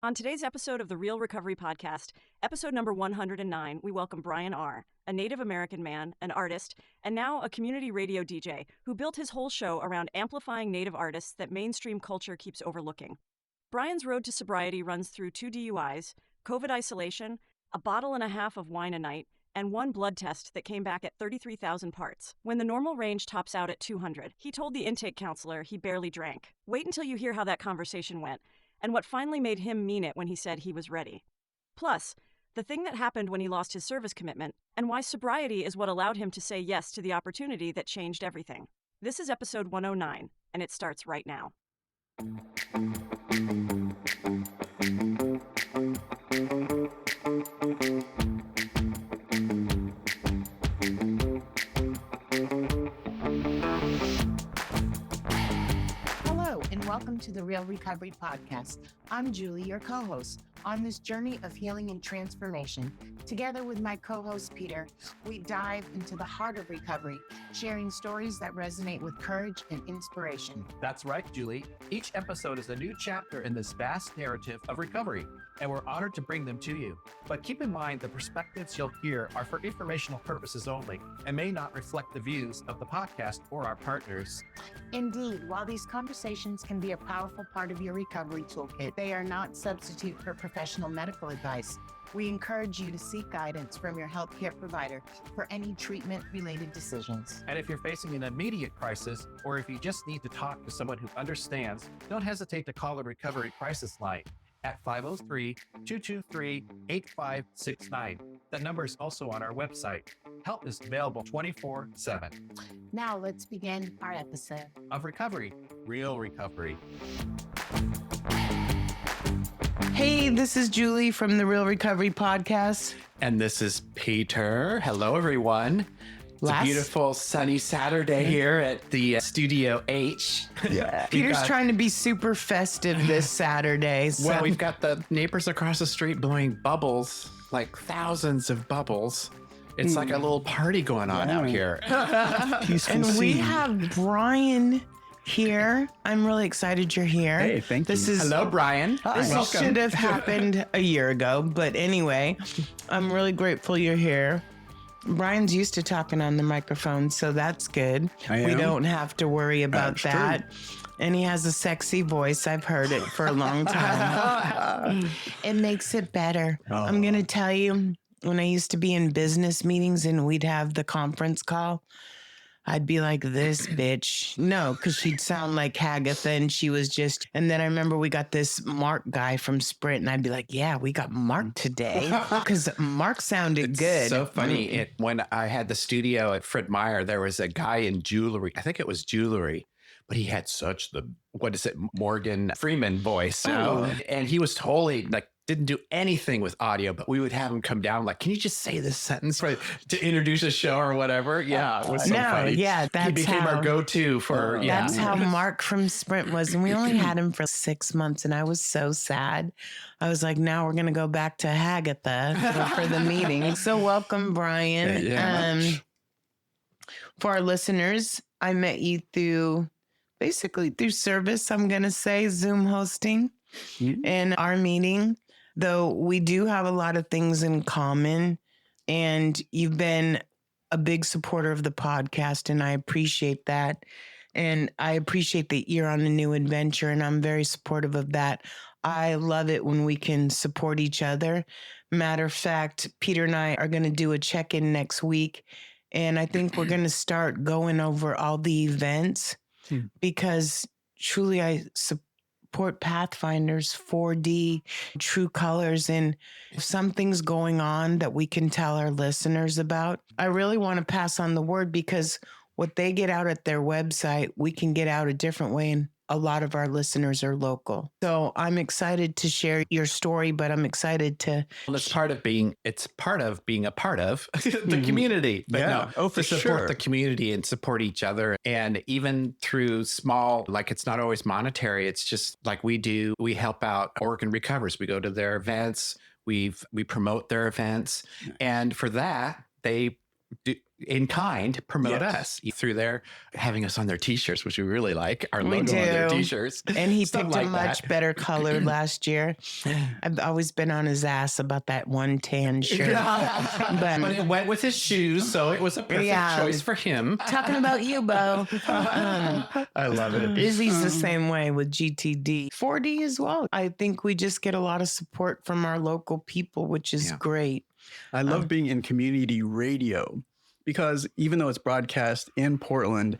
On today's episode of the Real Recovery Podcast, episode number 109, we welcome Brian R., a Native American man, an artist, and now a community radio DJ who built his whole show around amplifying Native artists that mainstream culture keeps overlooking. Brian's road to sobriety runs through 2 DUIs, COVID isolation, a bottle and a half of wine a night, and 1 blood test that came back at 33,000 parts. When the normal range tops out at 200, he told the intake counselor he barely drank. Wait until you hear how that conversation went, and what finally made him mean it when he said he was ready. Plus, the thing that happened when he lost his service commitment, and why sobriety is what allowed him to say yes to the opportunity that changed everything. This is episode 109, and it starts right now. Welcome to the Real Recovery Podcast. I'm Julie, your co-host. On this journey of healing and transformation, together with my co-host Peter, we dive into the heart of recovery, sharing stories that resonate with courage and inspiration. That's right, Julie. Each episode is a new chapter in this vast narrative of recovery, and we're honored to bring them to you. But keep in mind, the perspectives you'll hear are for informational purposes only and may not reflect the views of the podcast or our partners. Indeed, while these conversations can be a powerful part of your recovery toolkit, they are not substitute for professional medical advice. We encourage you to seek guidance from your healthcare provider for any treatment-related decisions. And if you're facing an immediate crisis, or if you just need to talk to someone who understands, don't hesitate to call the Recovery Crisis Line at 503-223-8569. That number is also on our website. Help is available 24/7. Now let's begin our episode of Recovery, Real Recovery. Hey, this is Julie from the Real Recovery Podcast. And this is Peter. Hello, everyone. It's a beautiful sunny Saturday here at the Studio H. Yeah. Peter's trying to be super festive this Saturday. So. Well, we've got the neighbors across the street blowing bubbles, like thousands of bubbles. It's like a little party going on out here. And we have Brian here. I'm really excited you're here. Hey, thank you. Hello, Brian. This should have happened a year ago, but anyway, I'm really grateful you're here. Brian's used to talking on the microphone, so that's good. We don't have to worry about that. True. And he has a sexy voice. I've heard it for a long time. It makes it better. Oh. I'm going to tell you, when I used to be in business meetings and we'd have the conference call, I'd be like, this bitch. No, because she'd sound like Hagatha and she was just, and then I remember we got this Mark guy from Sprint and I'd be like, yeah, we got Mark today because Mark sounded good. So funny. When I had the studio at Fred Meyer, there was a guy in jewelry. I think it was jewelry, but he had such Morgan Freeman voice. And he was totally like, didn't do anything with audio, but we would have him come down like, can you just say this sentence to introduce a show or whatever? Yeah, it was so funny. Yeah, he became our go-to for, That's how Mark from Sprint was. And we only had him for 6 months and I was so sad. I was like, now we're going to go back to Hagatha for the meeting. So welcome, Brian. For our listeners, I met you through service, I'm going to say, Zoom hosting in our meeting. Though we do have a lot of things in common, and you've been a big supporter of the podcast, and I appreciate that. And I appreciate that you're on a new adventure, and I'm very supportive of that. I love it when we can support each other. Matter of fact, Peter and I are going to do a check-in next week, and I think we're going to start going over all the events because truly I support Pathfinders, 4D, True Colors, and if something's going on that we can tell our listeners about, I really want to pass on the word because what they get out at their website, we can get out a different way, and a lot of our listeners are local. So I'm excited to share your story, but I'm excited to... Well, it's part of being a part of the community. But to support the community and support each other. And even through small, like it's not always monetary. It's just like we do. We help out Oregon Recovers. We go to their events. We promote their events. And for that, they in kind promote us through their having us on their t-shirts, which we really like, our logo on their t-shirts. And he Stuff picked like a much better color last year. I've always been on his ass about that one tan shirt. but it went with his shoes, so it was a perfect choice for him. Talking about you, Bo. I love it. Izzy's the same way with GTD. 4D as well. I think we just get a lot of support from our local people, which is great. I love being in community radio because even though it's broadcast in Portland,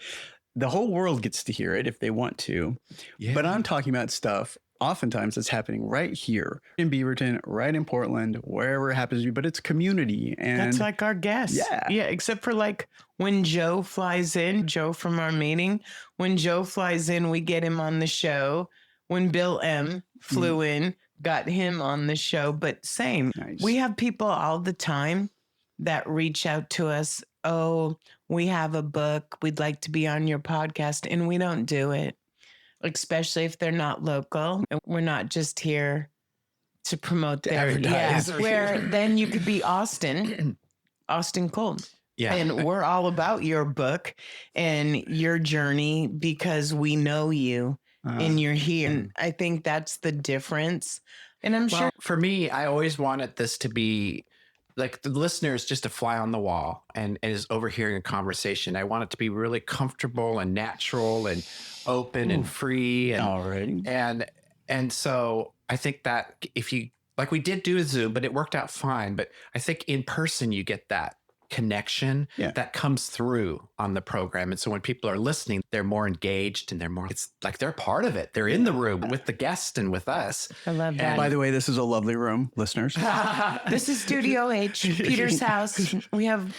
the whole world gets to hear it if they want to. Yeah. But I'm talking about stuff oftentimes that's happening right here in Beaverton, right in Portland, wherever it happens to be, but it's community. And that's like our guest. Yeah. Except for like when Joe flies in, Joe from our meeting, when Joe flies in, we get him on the show. When Bill M flew in, got him on the show, but same. Nice. We have people all the time that reach out to us. Oh, we have a book. We'd like to be on your podcast. And we don't do it, especially if they're not local. And we're not just here to promote their, where then you could be Austin Cold. Yeah. And we're all about your book and your journey because we know you and you're here. And I think that's the difference. And I'm sure for me, I always wanted this to be like the listeners just a fly on the wall and is overhearing a conversation. I want it to be really comfortable and natural and open and free. And, and so I think that if you, like we did do a Zoom, but it worked out fine. But I think in person, you get that connection that comes through on the program. And so when people are listening, they're more engaged and it's like they're part of it. They're in the room with the guest and with us. I love that. And by the way, this is a lovely room, listeners. This is Studio H, Peter's house. We have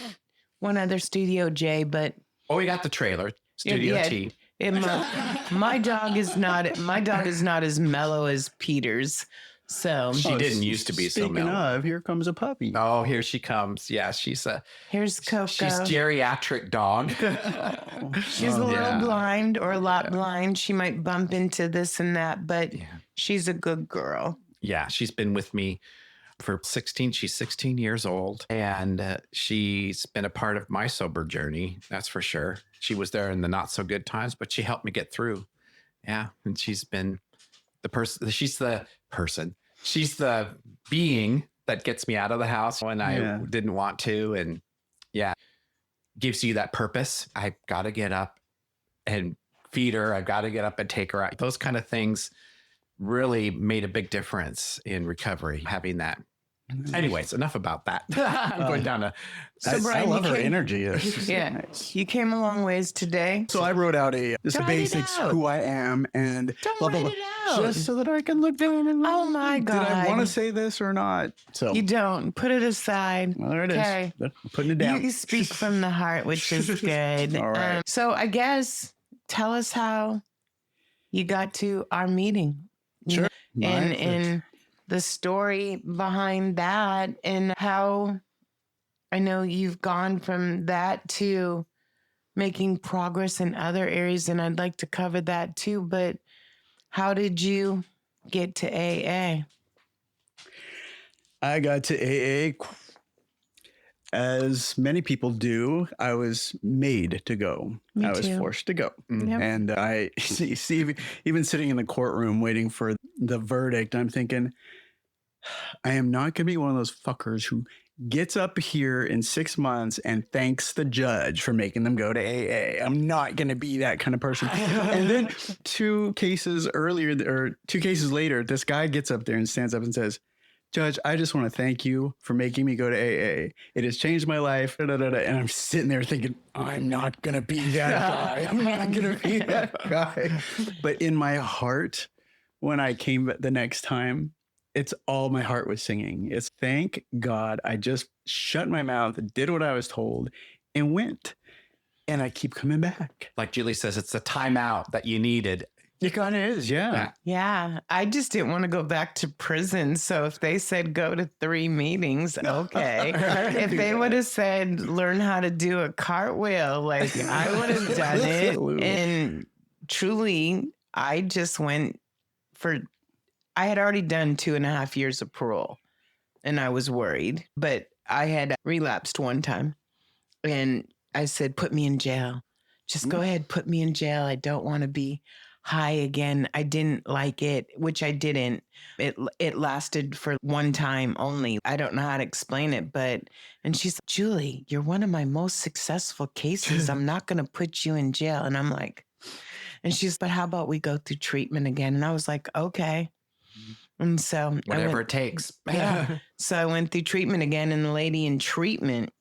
one other Studio J, but we got the trailer, Studio T. My dog is not as mellow as Peter's. So she didn't used to be so mellow. Speaking of, here comes a puppy. Oh, here she comes. Yeah, here's Coco. She's geriatric dog. She's a little blind or a lot blind. She might bump into this and that, but she's a good girl. Yeah, she's been with me for 16. She's 16 years old, and she's been a part of my sober journey. That's for sure. She was there in the not so good times, but she helped me get through. Yeah, and she's been the person. She's the person. She's the being that gets me out of the house when I didn't want to. And gives you that purpose. I got to get up and feed her. I've got to get up and take her out. Those kind of things really made a big difference in recovery, having that. Anyways, enough about that. I'm going down a... So Brian, I love her energy. Nice. You came a long ways today. So I wrote out the basics, who I am, and blah, blah, blah. Just so that I can look down and oh my God. Did I want to say this or not? So you don't. Put it aside. Well, there it is. I'm putting it down. You speak from the heart, which is good. All right. So I guess tell us how you got to our meeting. Sure. And the story behind that and how I know you've gone from that to making progress in other areas. And I'd like to cover that too. But how did you get to AA? I got to AA as many people do. I was made to go. I was forced to go. Yep. And I see, even sitting in the courtroom waiting for the verdict, I'm thinking, I am not going to be one of those fuckers who gets up here in 6 months and thanks the judge for making them go to AA. I'm not going to be that kind of person. And then 2 cases later, this guy gets up there and stands up and says, Judge, I just want to thank you for making me go to AA. It has changed my life. And I'm sitting there thinking, I'm not going to be that guy. I'm not going to be that guy. But in my heart, when I came the next time, it's all my heart was singing. It's thank God I just shut my mouth, did what I was told, and went. And I keep coming back. Like Julie says, it's a timeout that you needed. It kind of is, yeah. Yeah. I just didn't want to go back to prison. So if they said go to 3 meetings, okay. If they would have said learn how to do a cartwheel, like I would have done it. And truly, I just went I had already done 2.5 years of parole and I was worried, but I had relapsed one time. And I said, put me in jail. Just go ahead, put me in jail. I don't want to be high again. I didn't like it, which I didn't. It lasted for one time only. I don't know how to explain it, and she's like, Julie, you're one of my most successful cases. I'm not going to put you in jail. And I'm like, and she's, but how about we go through treatment again? And I was like, okay. And so whatever it takes. Yeah. So I went through treatment again, and the lady in treatment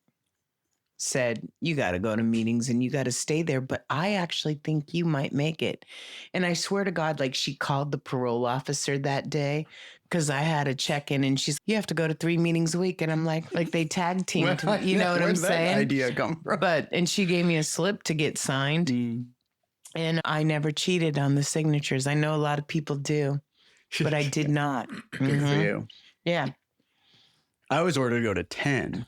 said, you got to go to meetings and you got to stay there. But I actually think you might make it. And I swear to God, like she called the parole officer that day because I had a check-in and she's, you have to go to 3 meetings a week. And I'm like they tag teamed, you know what I'm saying? Idea come from? And she gave me a slip to get signed. And I never cheated on the signatures. I know a lot of people do, but I did not. Good for you. Yeah. I was ordered to go to 10.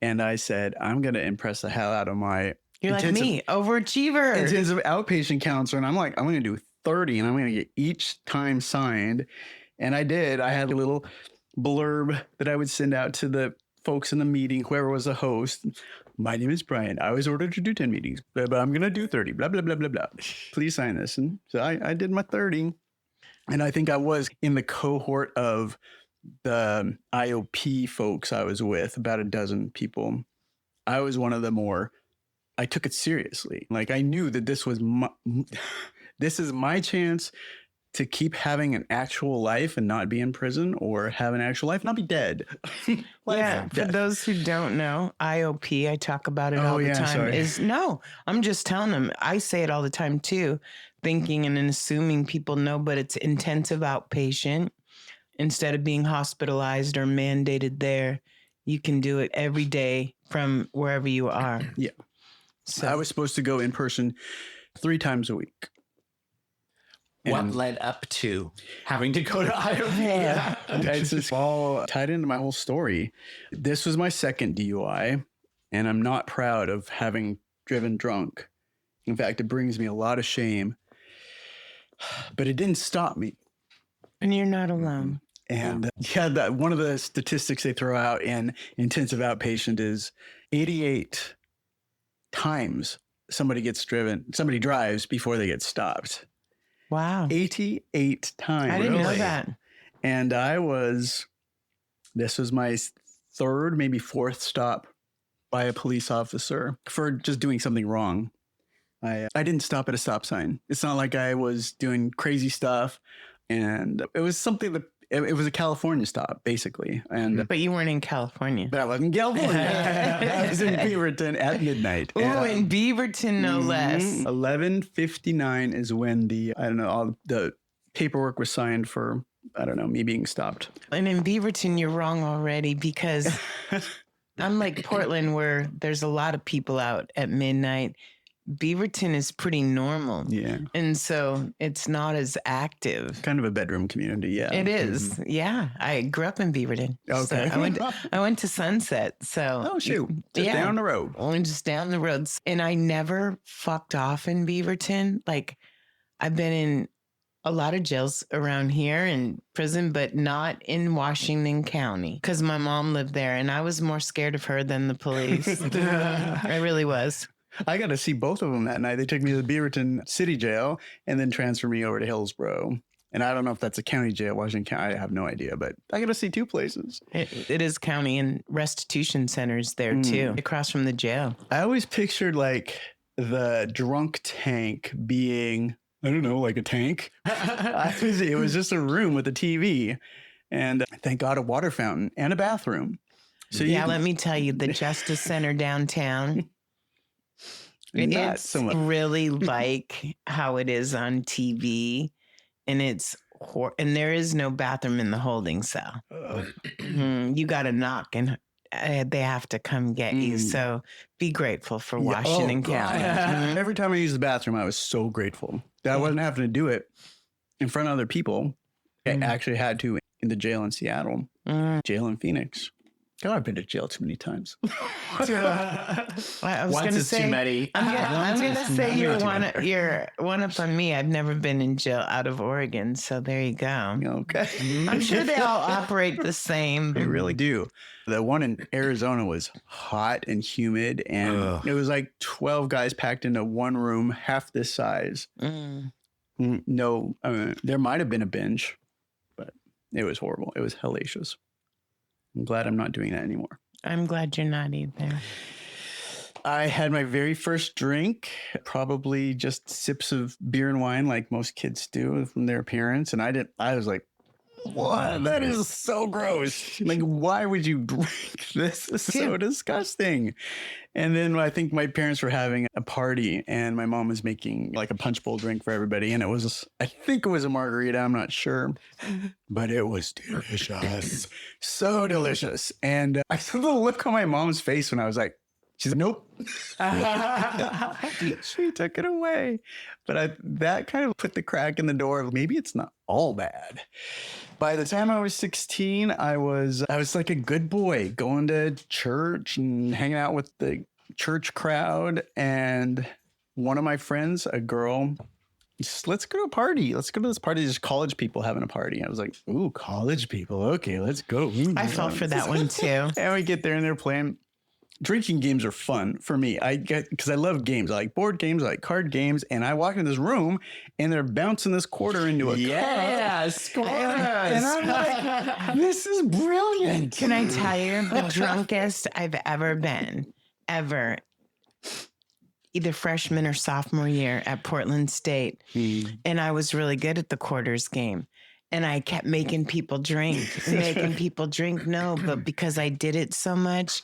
And I said, I'm going to impress the hell out of my You're like me, overachiever. intensive outpatient counselor. And I'm like, I'm going to do 30 and I'm going to get each time signed. And I did. I had a little blurb that I would send out to the folks in the meeting, whoever was the host. My name is Brian. I was ordered to do 10 meetings, but I'm going to do 30, blah, blah, blah, blah, blah. Please sign this. And so I did my 30. And I think I was in the cohort of the IOP folks I was with, about a dozen people. I was one of the more, I took it seriously. Like I knew that this is my chance to keep having an actual life and not be in prison, or have an actual life, not be dead. Yeah. For those who don't know, IOP, I talk about it all the time, I'm just telling them. I say it all the time too, thinking and assuming people know, but it's intensive outpatient. Instead of being hospitalized or mandated there, you can do it every day from wherever you are. Yeah. So I was supposed to go in person 3 times a week. What led up to having to go to IOP? Yeah. It's just all tied into my whole story. This was my second DUI, and I'm not proud of having driven drunk. In fact, it brings me a lot of shame, but it didn't stop me. And you're not alone. And one of the statistics they throw out in intensive outpatient is 88 times somebody drives before they get stopped. Wow. 88 times. I didn't know that. And this was my 3rd, maybe 4th stop by a police officer for just doing something wrong. I didn't stop at a stop sign. It's not like I was doing crazy stuff. And it was something that it was a California stop, basically. But you weren't in California. But I wasn't in California. I was in Beaverton at midnight. Oh, in Beaverton, no less. 11:59 is when all the paperwork was signed for, me being stopped. And in Beaverton, you're wrong already, because unlike Portland, where there's a lot of people out at midnight, Beaverton is pretty normal. Yeah. And so it's not as active. Kind of a bedroom community, yeah. It is. Yeah. I grew up in Beaverton. Okay. So I went to Sunset. So oh shoot. Just down the road. Only just down the road. And I never fucked off in Beaverton. Like I've been in a lot of jails around here in prison, but not in Washington County, because my mom lived there and I was more scared of her than the police. I really was. I got to see both of them that night. They took me to the Beaverton City Jail and then transferred me over to Hillsborough. And I don't know if that's a county jail, Washington County. I have no idea, but I got to see 2 places. It is county, and restitution centers there too, across from the jail. I always pictured like the drunk tank being, I don't know, like a tank. It was just a room with a TV and thank God a water fountain and a bathroom. So let me tell you, the Justice Center downtown, it's so much. Really like how it is on TV, and and there is no bathroom in the holding cell. You got to knock, and they have to come get you. So be grateful for Washington County. Every time I used the bathroom, I was so grateful that I wasn't having to do it in front of other people. I actually had to in the jail in Seattle, jail in Phoenix. God, I've been to jail too many times. I was Once gonna is say, too many. I'm gonna say you're one up on me. I've never been in jail out of Oregon, so there you go. Okay. I'm sure they all operate the same. They really do. The one in Arizona was hot and humid, and it was like 12 guys packed into one room, half this size. No, there might have been a binge, but it was horrible. It was hellacious. I'm glad I'm not doing that anymore. I'm glad you're not either. I had my very first drink, probably just sips of beer and wine like most kids do from their parents. And I was like, what? That is so gross. Like, why would you drink this? This is so disgusting. And then I think my parents were having a party and my mom was making like a punch bowl drink for everybody. And I think it was a margarita. I'm not sure, but it was delicious. So delicious. And I saw the look on my mom's face when I was like, she's like, nope. She took it away. But that kind of put the crack in the door of maybe it's not all bad. By the time I was 16, I was like a good boy going to church and hanging out with the church crowd. And one of my friends, a girl, just, let's go to a party. Let's go to this party. There's college people having a party. I was like, ooh, college people. Okay, let's go. I fell for that one too. And we get there and they're playing. Drinking games are fun for me. Because I love games. I like board games. I like card games. And I walk in this room and they're bouncing this quarter into a cup. Scores. And I'm like, this is brilliant. Can I tell you the drunkest I've ever been, ever, either freshman or sophomore year at Portland State. And I was really good at the quarters game. And I kept making people drink, No, but because I did it so much,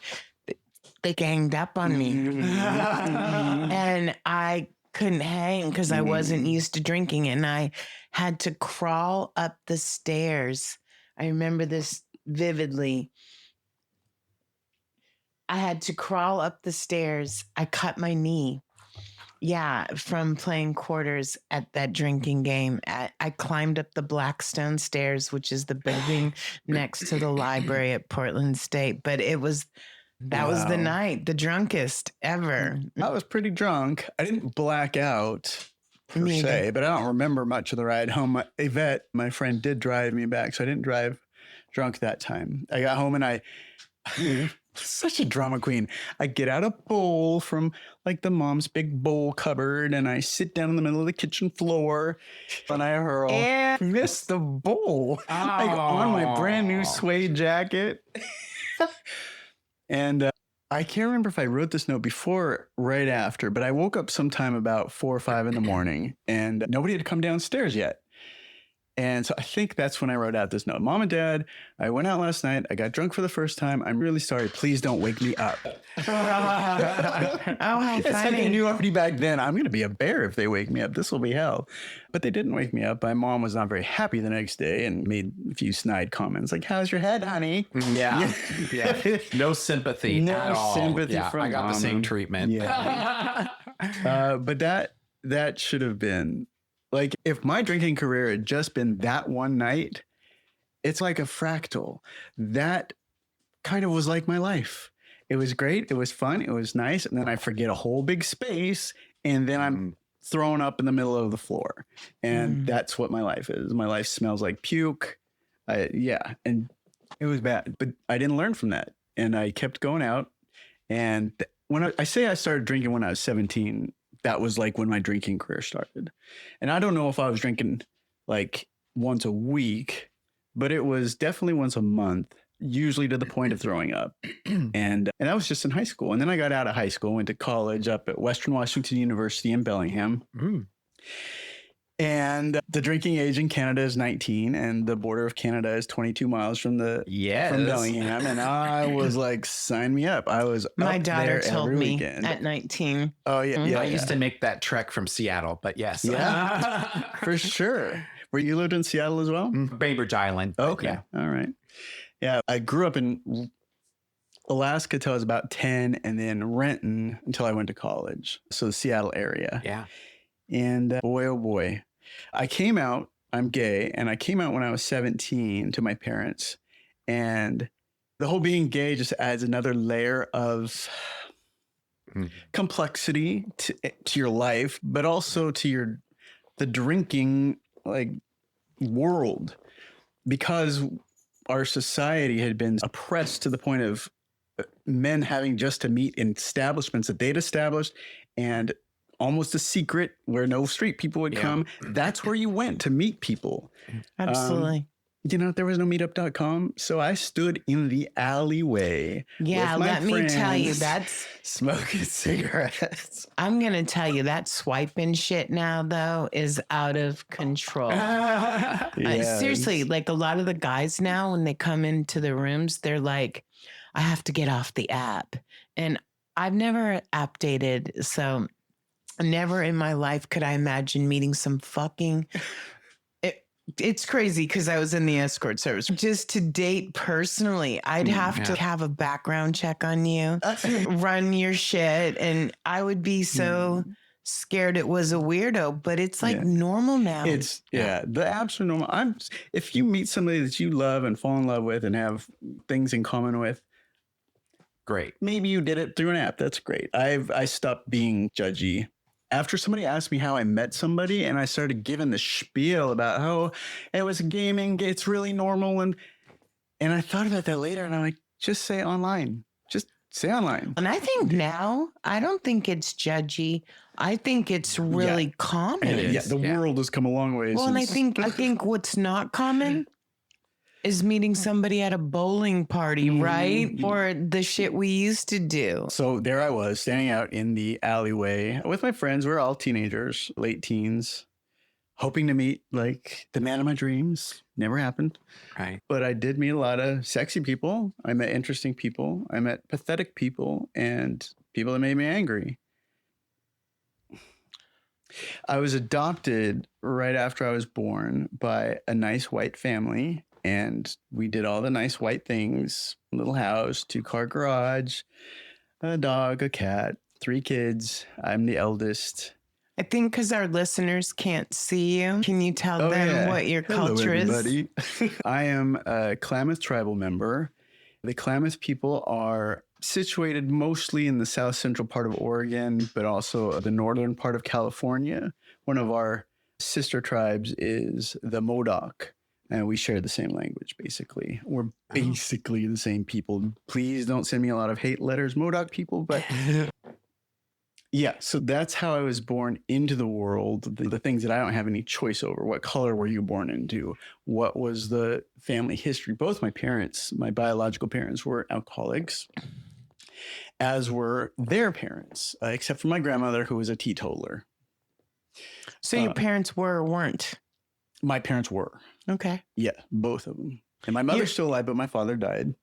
they ganged up on me. And I couldn't hang because I wasn't used to drinking. And I had to crawl up the stairs. I remember this vividly. I had to crawl up the stairs. I cut my knee. Yeah, from playing quarters at that drinking game. I climbed up the Blackstone stairs, which is the building next to the library at Portland State. But that was the night, the drunkest ever. I was pretty drunk. I didn't black out per se, but I don't remember much of the ride home. Yvette, my friend, did drive me back, so I didn't drive drunk that time. I got home and I such a drama queen. I get out a bowl from like the mom's big bowl cupboard and I sit down in the middle of the kitchen floor and I hurl. And miss the bowl like on my brand new suede jacket. And I can't remember if I wrote this note before or right after, but I woke up sometime about 4 or 5 in the morning and nobody had come downstairs yet. And so I think that's when I wrote out this note. Mom and Dad, I went out last night. I got drunk for the first time. I'm really sorry. Please don't wake me up. Oh, how It's like I knew already back then, I'm going to be a bear if they wake me up. This will be hell. But they didn't wake me up. My mom was not very happy the next day and made a few snide comments like, how's your head, honey? Yeah. No sympathy at all. No sympathy from I got Mama. the same treatment. Yeah. But that should have been, like, if my drinking career had just been that one night, it's like a fractal. That kind of was like my life. It was great. It was fun. It was nice. And then I forget a whole big space. And then I'm thrown up in the middle of the floor. And that's what my life is. My life smells like puke. And it was bad. But I didn't learn from that. And I kept going out. And when I say I started drinking when I was 17, that was like when my drinking career started. And I don't know if I was drinking like once a week, but it was definitely once a month, usually to the point of throwing up. And that was just in high school. And then I got out of high school, went to college up at Western Washington University in Bellingham. And the drinking age in Canada is 19 and the border of Canada is 22 miles from Bellingham. And I was like, sign me up. I was My up daughter there told every me weekend. at 19. Oh, yeah. I used to make that trek from Seattle, but yes. Yeah, for sure. Where you lived in Seattle as well? Bainbridge Island. Okay. Yeah. All right. Yeah. I grew up in Alaska till I was about 10 and then Renton until I went to college. So the Seattle area. Yeah. And boy, oh boy, I came out, I'm gay, and I came out when I was 17 to my parents. And The whole being gay just adds another layer of complexity to your life, but also to the drinking like world, because our society had been oppressed to the point of men having just to meet in establishments that they'd established, and almost a secret where no street people would come. That's where you went to meet people. Absolutely. There was no meetup.com. So I stood in the alleyway. Yeah, with my let me tell you, friends, that's Smoking cigarettes. I'm going to tell you that swiping shit now, though, is out of control. Yes. Seriously, like a lot of the guys now, when they come into the rooms, they're like, I have to get off the app. And I've never app dated. So never in my life could I imagine meeting some fucking... It's crazy because I was in the escort service. Just to date personally, I'd have to have a background check on you, run your shit, and I would be so scared it was a weirdo, but it's like normal now. The apps are normal. If you meet somebody that you love and fall in love with and have things in common with, great. Maybe you did it through an app. That's great. I stopped being judgy after somebody asked me how I met somebody, and I started giving the spiel about how it was gaming, it's really normal. And I thought about that later, and I'm like, just say online. Just say online. And I think now, I don't think it's judgy. I think it's really common. The world has come a long way. Well, and I think what's not common is meeting somebody at a bowling party, right? Or the shit we used to do. So there I was standing out in the alleyway with my friends. We're all teenagers, late teens, hoping to meet like the man of my dreams. Never happened. Right. But I did meet a lot of sexy people. I met interesting people. I met pathetic people and people that made me angry. I was adopted right after I was born by a nice white family. And we did all the nice white things, little house, 2-car garage, a dog, a cat, 3 kids. I'm the eldest. I think because our listeners can't see you, can you tell them what your culture is? I am a Klamath tribal member. The Klamath people are situated mostly in the south central part of Oregon, but also the northern part of California. One of our sister tribes is the Modoc. And we share the same language, basically. We're basically the same people. Please don't send me a lot of hate letters, Modoc people. But so that's how I was born into the world. The things that I don't have any choice over. What color were you born into? What was the family history? Both my parents, my biological parents, were alcoholics, as were their parents, except for my grandmother, who was a teetotaler. So your parents were or weren't? My parents were. Okay. Yeah, both of them. And my mother's still alive, but my father died.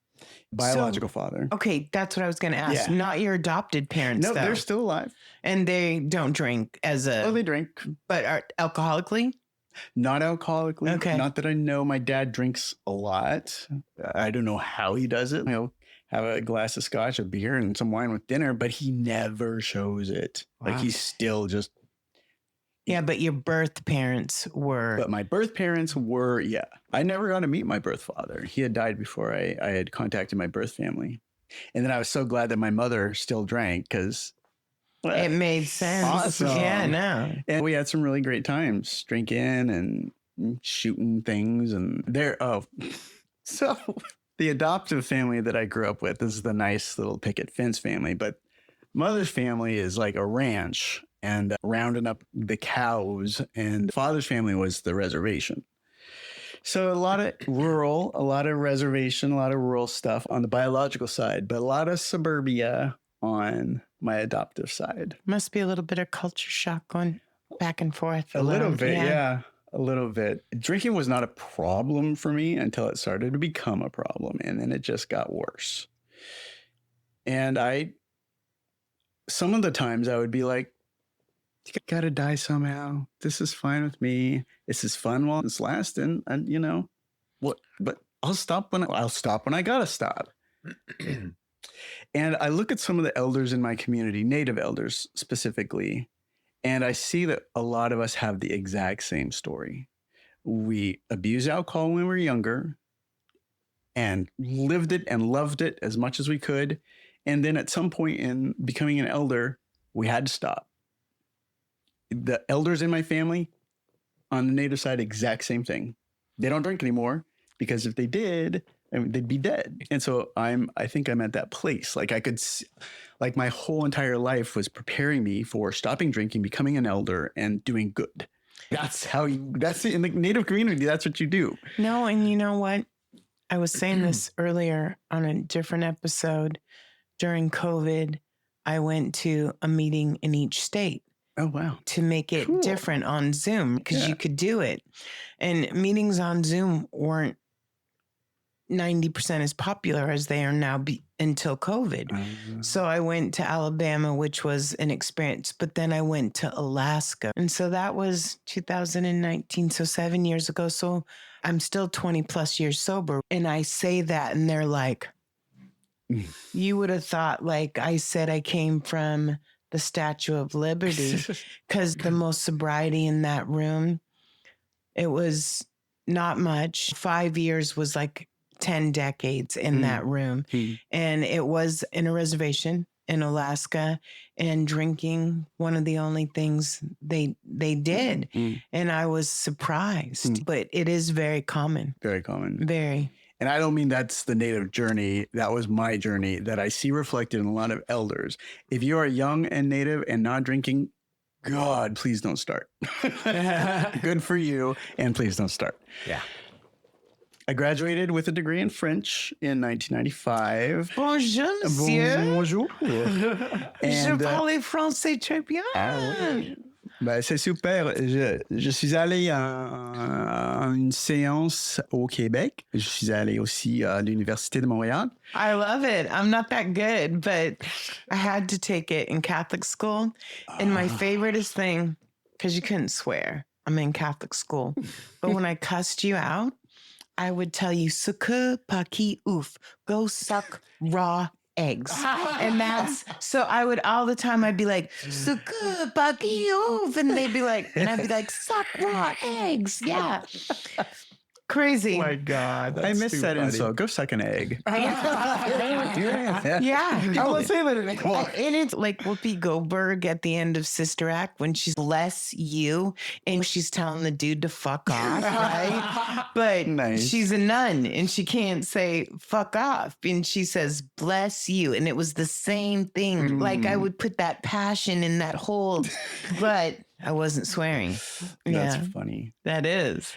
Biological father. Okay, that's what I was going to ask. Not your adopted parents, No, though. they're still alive. And they don't drink they drink. But are alcoholically? Not alcoholically. Okay. Not that I know. My dad drinks a lot. I don't know how he does it. He'll have a glass of scotch, a beer, and some wine with dinner, but he never shows it. Wow. Like he's still just... Yeah, but your birth parents were... But my birth parents were, I never got to meet my birth father. He had died before I had contacted my birth family. And then I was so glad that my mother still drank because... It made sense. Awesome. Yeah, no. And we had some really great times drinking and shooting things. And so the adoptive family that I grew up with is the nice little picket fence family. But mother's family is like a ranch. And rounding up the cows, and father's family was the reservation. So a lot of rural, a lot of reservation, a lot of rural stuff on the biological side, but a lot of suburbia on my adoptive side. Must be a little bit of culture shock going back and forth. A little bit, yeah. A little bit. Drinking was not a problem for me until it started to become a problem, and then it just got worse. And some of the times I would be like, you gotta die somehow. This is fine with me. This is fun while it's lasting. And you know what? But I'll stop when I gotta stop. And I look at some of the elders in my community, Native elders specifically, and I see that a lot of us have the exact same story. We abused alcohol when we were younger, and lived it and loved it as much as we could. And then at some point in becoming an elder, we had to stop. The elders in my family on the Native side, exact same thing. They don't drink anymore because if they did, I mean, they'd be dead. And so I think I'm at that place. Like I could, like my whole entire life was preparing me for stopping drinking, becoming an elder, and doing good. That's it. In the Native community, that's what you do. No, and you know what? I was saying this earlier on a different episode. During COVID, I went to a meeting in each state. Oh, wow. To make it different on Zoom because you could do it. And meetings on Zoom weren't 90% as popular as they are now until COVID. So I went to Alabama, which was an experience, but then I went to Alaska. And so that was 2019, so 7 years ago. So I'm still 20 plus years sober. And I say that and they're like, you would have thought like I said I came from the Statue of Liberty because the most sobriety in that room, it was not much. 5 years was like 10 decades in that room. And it was in a reservation in Alaska, and drinking one of the only things they did. And I was surprised, but it is very common. Very common. Very. And I don't mean that's the Native journey. That was my journey that I see reflected in a lot of elders. If you are young and Native and not drinking, God, please don't start. Good for you. And please don't start. Yeah. I graduated with a degree in French in 1995. Bonjour, monsieur. Bonjour. Je parle français très bien. Ben, c'est super. Je suis allé à une séance au Québec. Je suis allé aussi à l'Université de Montréal. I love it. I'm not that good, but I had to take it in Catholic school. And my favoriteest thing, because you couldn't swear, I'm in Catholic school. But when I cussed you out, I would tell you, sucre paki ouf, go suck raw eggs. And that's, so I would all the time, I'd be like, sucre paki ouf. And they'd be like, and I'd be like, suck raw eggs. Yeah. Crazy. Oh my God. I missed that insult. Go suck an egg. Yeah. I will say that. And it's like Whoopi Goldberg at the end of Sister Act when she's bless you and she's telling the dude to fuck off, right? But she's a nun and she can't say fuck off. And she says, bless you. And it was the same thing. Like I would put that passion in that whole, but I wasn't swearing. That's funny. That is.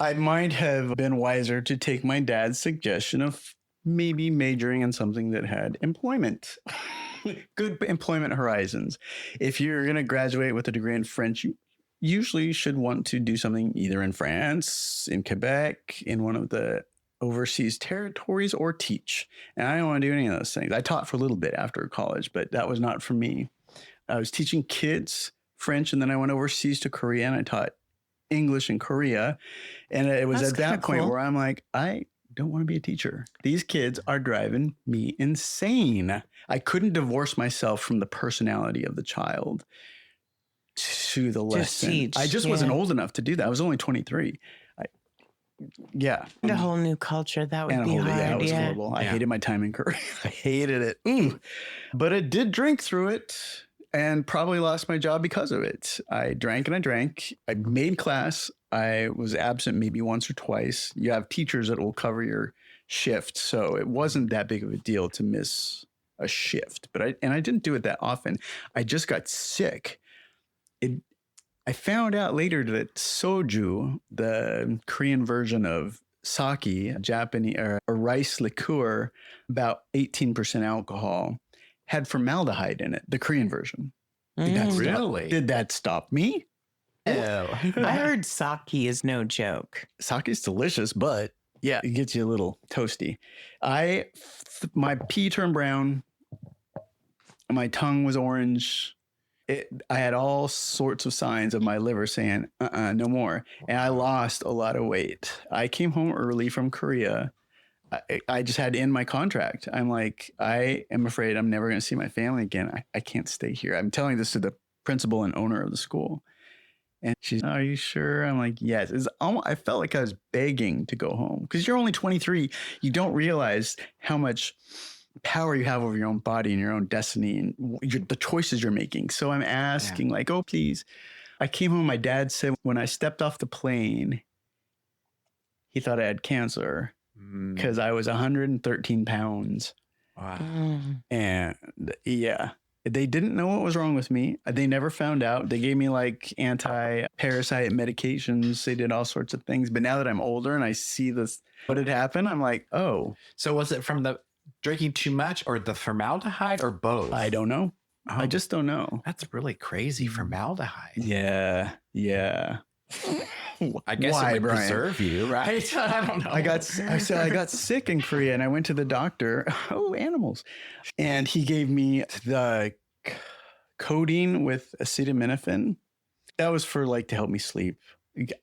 I might have been wiser to take my dad's suggestion of maybe majoring in something that had employment, good employment horizons. If you're going to graduate with a degree in French, you usually should want to do something either in France, in Quebec, in one of the overseas territories, or teach. And I don't want to do any of those things. I taught for a little bit after college, but that was not for me. I was teaching kids French, and then I went overseas to Korea and I taught English in Korea. And it was at that point where I'm like, I don't want to be a teacher. These kids are driving me insane. I couldn't divorce myself from the personality of the child to the lesson. Teach. I just wasn't old enough to do that. I was only 23. The whole new culture, that would be hard. Yeah, it was horrible. I hated my time in Korea. I hated it. But I did drink through it. And probably lost my job because of it. I drank and I drank. I made class. I was absent maybe once or twice. You have teachers that will cover your shift. So it wasn't that big of a deal to miss a shift. But I didn't do it that often. I just got sick. I found out later that soju, the Korean version of sake, Japanese or a rice liqueur, about 18% alcohol, had formaldehyde in it, the Korean version. Did that stop me? Oh. I heard sake is no joke. Sake is delicious, but yeah, it gets you a little toasty. My pee turned brown. My tongue was orange. I had all sorts of signs of my liver saying, no more. And I lost a lot of weight. I came home early from Korea. I just had to end my contract. I'm like, I am afraid I'm never going to see my family again. I can't stay here. I'm telling this to the principal and owner of the school. And she's, are you sure? I'm like, yes. It's almost, I felt like I was begging to go home because you're only 23. You don't realize how much power you have over your own body and your own destiny and the choices you're making. So I'm asking like, oh, please. I came home. My dad said when I stepped off the plane, he thought I had cancer because I was 113 pounds. Wow. And yeah. They didn't know what was wrong with me. They never found out. They gave me like anti-parasite medications. They did all sorts of things. But now that I'm older and I see this, what had happened, I'm like, oh. So was it from the drinking too much or the formaldehyde or both? I don't know. Oh, I just don't know. That's really crazy. Formaldehyde. Yeah. I guess Why, it would Brian? preserve you, right? I don't know. I got sick in Korea and I went to the doctor. Oh, animals. And he gave me the codeine with acetaminophen. That was for like to help me sleep.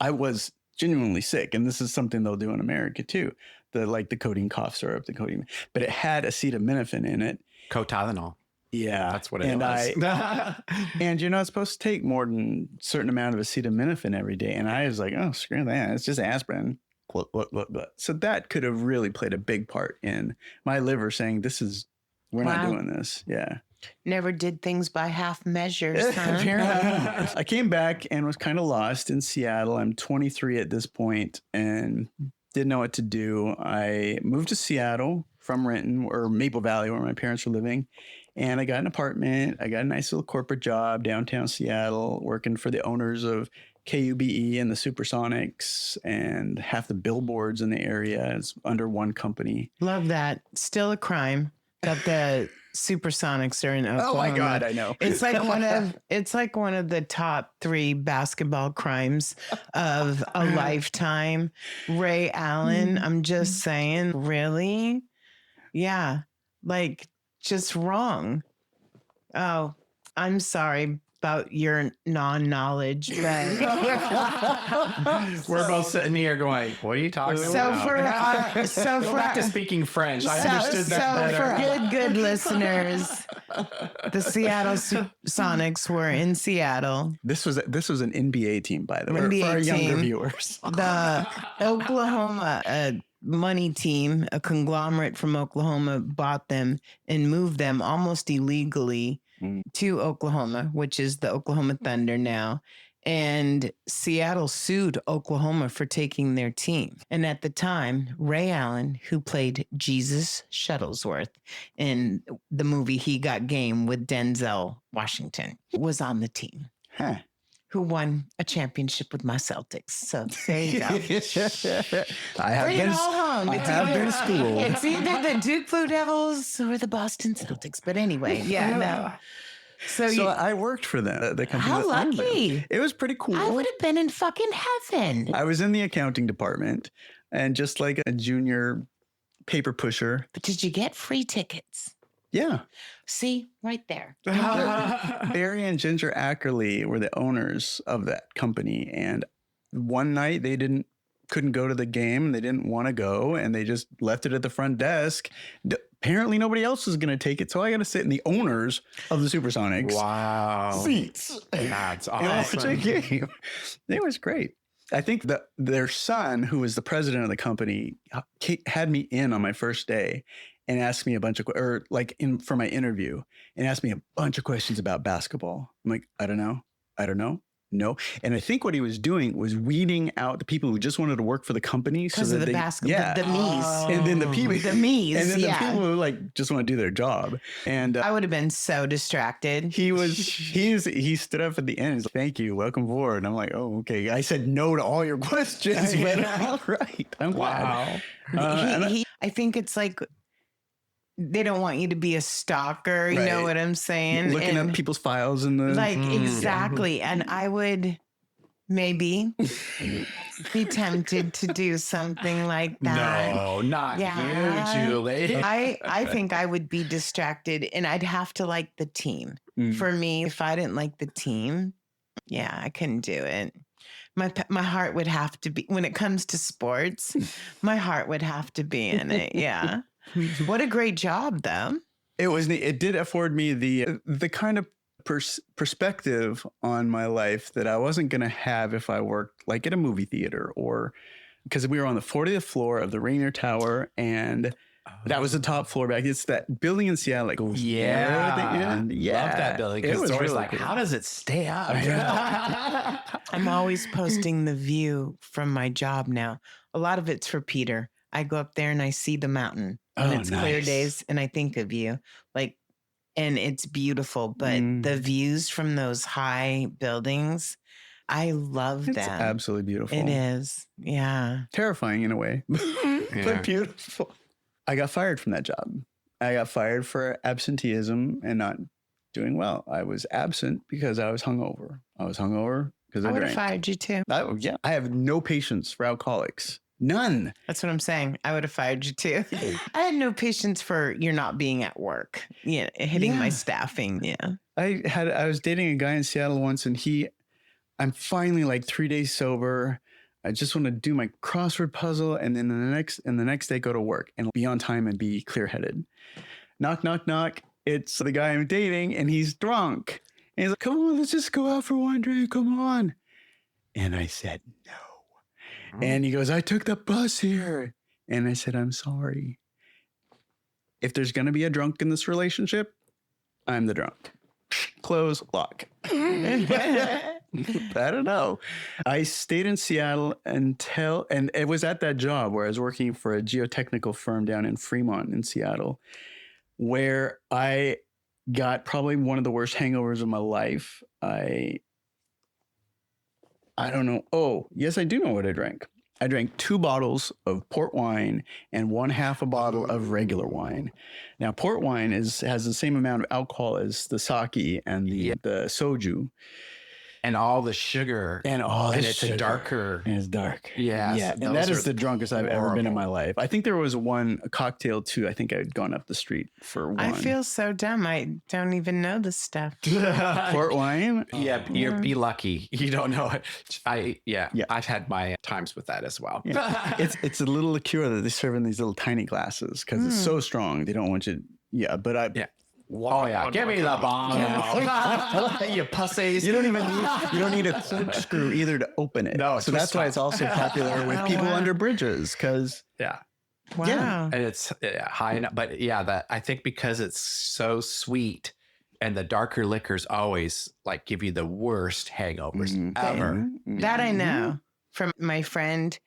I was genuinely sick. And this is something they'll do in America too. The codeine cough syrup, the codeine, but it had acetaminophen in it. Cotylenol. Yeah. That's what it was. And you're not supposed to take more than a certain amount of acetaminophen every day. And I was like, oh, screw that. It's just aspirin. So that could have really played a big part in my liver saying, we're not doing this. Yeah. Never did things by half measures, huh? Apparently. I came back and was kind of lost in Seattle. I'm 23 at this point and didn't know what to do. I moved to Seattle from Renton or Maple Valley where my parents were living. And I got an apartment. I got a nice little corporate job downtown Seattle, working for the owners of KUBE and the Supersonics, and half the billboards in the area is under one company. Love that. Still a crime that the Supersonics are in Oklahoma. Oh my God, I know. It's like one of the top 3 basketball crimes of a lifetime. Ray Allen, I'm just saying, really? Yeah, like just wrong. Oh, I'm sorry about your non-knowledge, but we're both sitting here going, what are you talking about? Go back to speaking French. I understood that better. For good listeners, the Seattle Sonics were in Seattle. This was an NBA team, by the way, NBA for our younger team. viewers. The Oklahoma money team, a conglomerate from Oklahoma, bought them and moved them almost illegally to Oklahoma, which is the Oklahoma Thunder now. And Seattle sued Oklahoma for taking their team. And at the time, Ray Allen, who played Jesus Shuttlesworth in the movie He Got Game with Denzel Washington, was on the team. Huh. Who won a championship with my Celtics. So there you go. I have Bring it all home. I have been schooled. It's either the Duke Blue Devils or the Boston Celtics. But anyway, no. So I worked for them. The company how that owned them. lucky. It was pretty cool. I would have been in fucking heaven. I was in the accounting department and just like a junior paper pusher. But did you get free tickets? Yeah. See, right there. Barry and Ginger Ackerley were the owners of that company. And one night they couldn't go to the game. They didn't want to go. And they just left it at the front desk. Apparently nobody else was going to take it. So I got to sit in the owners of the Supersonics. Wow. Seats. That's And watch a game. It was great. I think that their son, who was the president of the company, had me in on my first day and asked me a bunch of, for my interview, and asked me a bunch of questions about basketball. I'm like, I don't know. No. And I think what he was doing was weeding out the people who just wanted to work for the company. Because of the basketball, the me's. And then the people, the me's, and then the people who like just want to do their job. And I would have been so distracted. He stood up at the end. He's like, thank you. Welcome aboard. And I'm like, oh, okay. I said no to all your questions, but all right. I'm glad. Wow. I think it's like, they don't want you to be a stalker. You know what I'm saying? Looking up people's files in the... Exactly. And I would maybe be tempted to do something like that. No, not you, Julie. I think I would be distracted and I'd have to like the team. For me, if I didn't like the team, I couldn't do it. My heart would have to be, when it comes to sports, my heart would have to be in it. Yeah. What a great job, though. It did afford me the kind of perspective on my life that I wasn't going to have if I worked like at a movie theater, or because we were on the 40th floor of the Rainier Tower, and that was the top floor back. It's that building in Seattle that goes Yeah. love that building. It Because was it's always really like, cool. how does it stay up? I'm always posting the view from my job now. A lot of it's for Peter. I go up there and I see the mountain when it's clear nice. days, and I think of you. And it's beautiful, but the views from those high buildings, I love It's them. absolutely beautiful. It is. Yeah. Terrifying in a way, but beautiful. I got fired from that job. I got fired for absenteeism and not doing well. I was absent because I was hungover. I was hungover because I I would have drank. fired you too. I have no patience for alcoholics. None. That's what I'm saying. I would have fired you too. I had no patience for you're not being at work. Yeah, hitting my staffing. Yeah. I was dating a guy in Seattle once, and I'm finally like 3 days sober. I just want to do my crossword puzzle, and then the next day go to work and be on time and be clear-headed. Knock, knock, knock. It's the guy I'm dating, and he's drunk. And he's like, "Come on, let's just go out for one drink. Come on." And I said, "No." And he goes, "I took the bus here." And I said, "I'm sorry. If there's going to be a drunk in this relationship, I'm the drunk." Close, lock. I don't know. I stayed in Seattle and it was at that job where I was working for a geotechnical firm down in Fremont in Seattle, where I got probably one of the worst hangovers of my life. I don't know. Oh, yes, I do know what I drank. I drank 2 bottles of port wine and 1/2 a bottle of regular wine. Now, port wine has the same amount of alcohol as the sake and the soju. And all the sugar. And it's a darker. And it's dark. Yeah. Yeah. And that is the drunkest I've ever been in my life. I think there was a cocktail too. I think I had gone up the street for one. I feel so dumb. I don't even know this stuff. Port wine. Yeah, be lucky. You don't know it. I've had my times with that as well. Yeah. It's a little liqueur that they serve in these little tiny glasses because it's so strong. They don't want you. Yeah, but Give me the bomb. You pussies. You don't need a corkscrew either to open it. No, so that's why it's also popular with people under bridges because Wow. Yeah. And it's high enough. But I think because it's so sweet, and the darker liquors always like give you the worst hangovers ever. That I know from my friend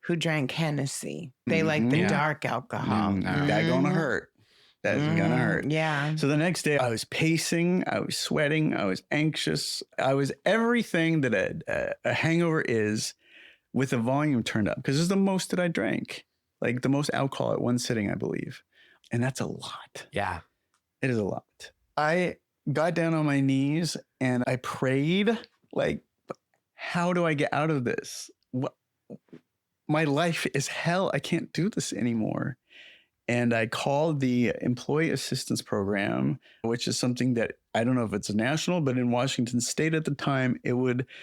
who drank Hennessy. They like the dark alcohol. That's gonna hurt. That's gonna hurt. Yeah. So the next day I was pacing, I was sweating, I was anxious. I was everything that a hangover is with the volume turned up because it's the most that I drank. Like the most alcohol at one sitting, I believe. And that's a lot. Yeah. It is a lot. I got down on my knees and I prayed, like, how do I get out of this? My life is hell. I can't do this anymore. And I called the Employee Assistance Program, which is something that I don't know if it's national, but in Washington State at the time, it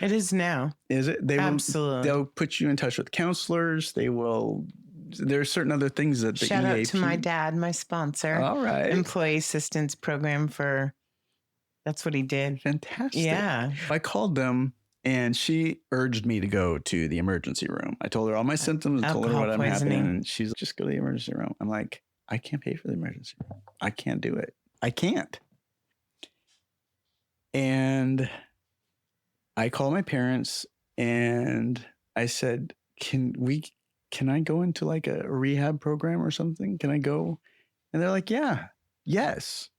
is now. Is it? Absolutely. They'll put you in touch with counselors. There's certain other things that the Shout out EAP. to my dad, my sponsor. All right. Employee Assistance Program that's what he did. Fantastic. Yeah. I called them and she urged me to go to the emergency room. I told her all my symptoms and told her what I'm happening. And she's like, just go to the emergency room. I'm like, I can't pay for the emergency room. I can't do it. I can't. And I called my parents and I said, can I go into like a rehab program or something? Can I go? And they're like, yes.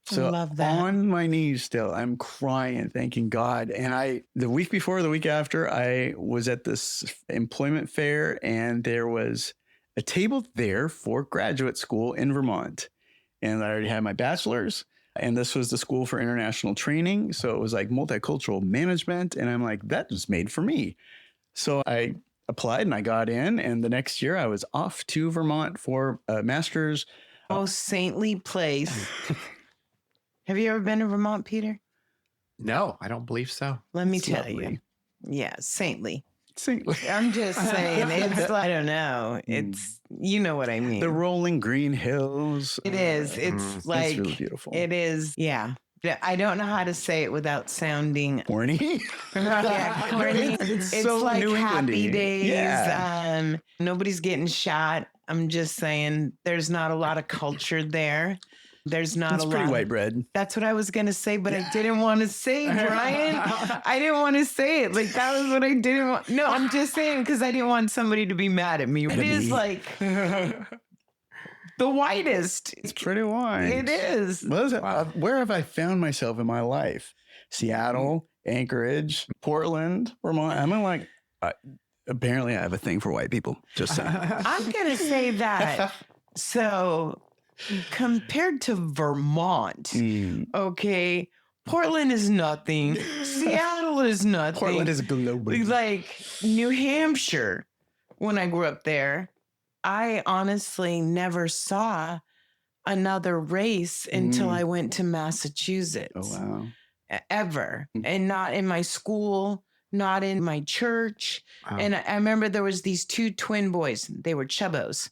So I love that. On my knees still, I'm crying, thanking God. And the week before, the week after, I was at this employment fair and there was a table there for graduate school in Vermont. And I already had my bachelor's and this was the school for international training. So it was like multicultural management. And I'm like, that was made for me. So I applied and I got in. And the next year I was off to Vermont for a master's. Oh, saintly place. Have you ever been to Vermont, Peter? No, I don't believe so. Let me It's tell lovely. you. Yeah, saintly. Saintly. I'm just saying, it's I don't know. It's, you know what I mean. The rolling green hills. It is. It's like, it's really beautiful. it is. Yeah. I don't know how to say it without sounding Corny. yeah, corny. It's so like New Happy Englandy. Days. Yeah. Nobody's getting shot. I'm just saying there's not a lot of culture there. There's not It's a pretty lot. white bread. That's what I was going to say, but I didn't want to say, Brian. I didn't want to say it. Like, that was what I didn't want. No, I'm just saying because I didn't want somebody to be mad at me. It is like the whitest. It's pretty white. It is. Where have I found myself in my life? Seattle, Anchorage, Portland, Vermont. I'm like, apparently I have a thing for white people. Just saying. I'm going to say that. So compared to Vermont, okay, Portland is nothing. Seattle is nothing. Portland is global. Like New Hampshire, when I grew up there, I honestly never saw another race until I went to Massachusetts. Oh, wow. Ever. And not in my school, not in my church. Wow. And I remember there was these two twin boys. They were chubbos,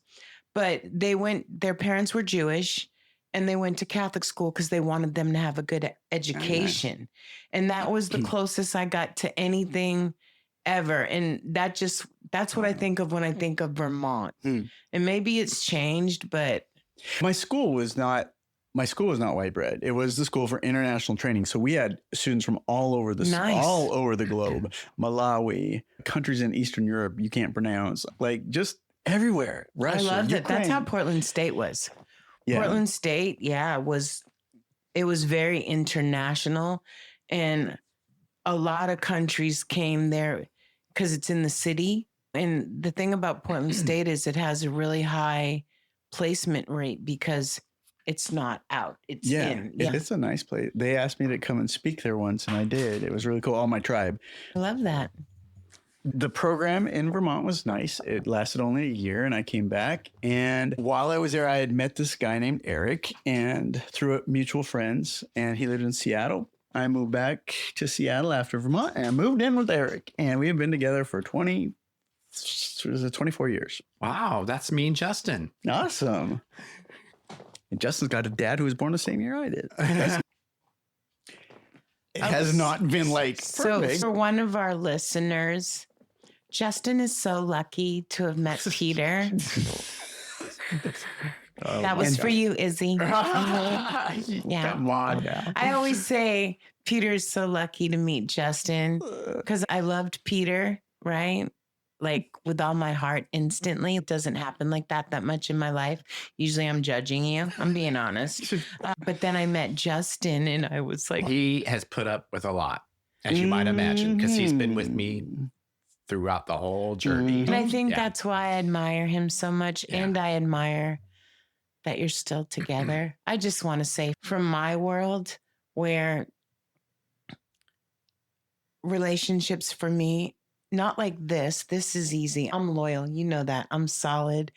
but their parents were Jewish and they went to Catholic school because they wanted them to have a good education. And that was the closest I got to anything ever. And that's what I think of when I think of Vermont. And maybe it's changed, but my school was not white bread. It was the school for international training. So we had students from all over the globe, Malawi, countries in Eastern Europe you can't pronounce, like just everywhere. Russia, I loved Ukraine. it. That's how Portland State was. Yeah. Portland State, it was very international, and a lot of countries came there because it's in the city. And the thing about Portland State is it has a really high placement rate because it's not out. It's in. Yeah. It's a nice place. They asked me to come and speak there once, and I did. It was really cool. All my tribe. I love that. The program in Vermont was nice. It lasted only a year, and I came back. And while I was there, I had met this guy named Eric, and through mutual friends, and he lived in Seattle. I moved back to Seattle after Vermont, and I moved in with Eric, and we have been together for 24 years. Wow, that's me and Justin. Awesome. And Justin's got a dad who was born the same year I did. It has not been like perfect. So for one of our listeners, Justin is so lucky to have met Peter. That was for you, Izzy. Yeah. Come on. Yeah. I always say Peter is so lucky to meet Justin because I loved Peter, right? Like with all my heart instantly. It doesn't happen like that much in my life. Usually I'm judging you. I'm being honest. But then I met Justin and I was like. He has put up with a lot, as you might imagine, because he's been with me throughout the whole journey. And I think that's why I admire him so much. Yeah. And I admire that you're still together. I just want to say from my world where relationships for me, not like this is easy. I'm loyal. You know that. I'm solid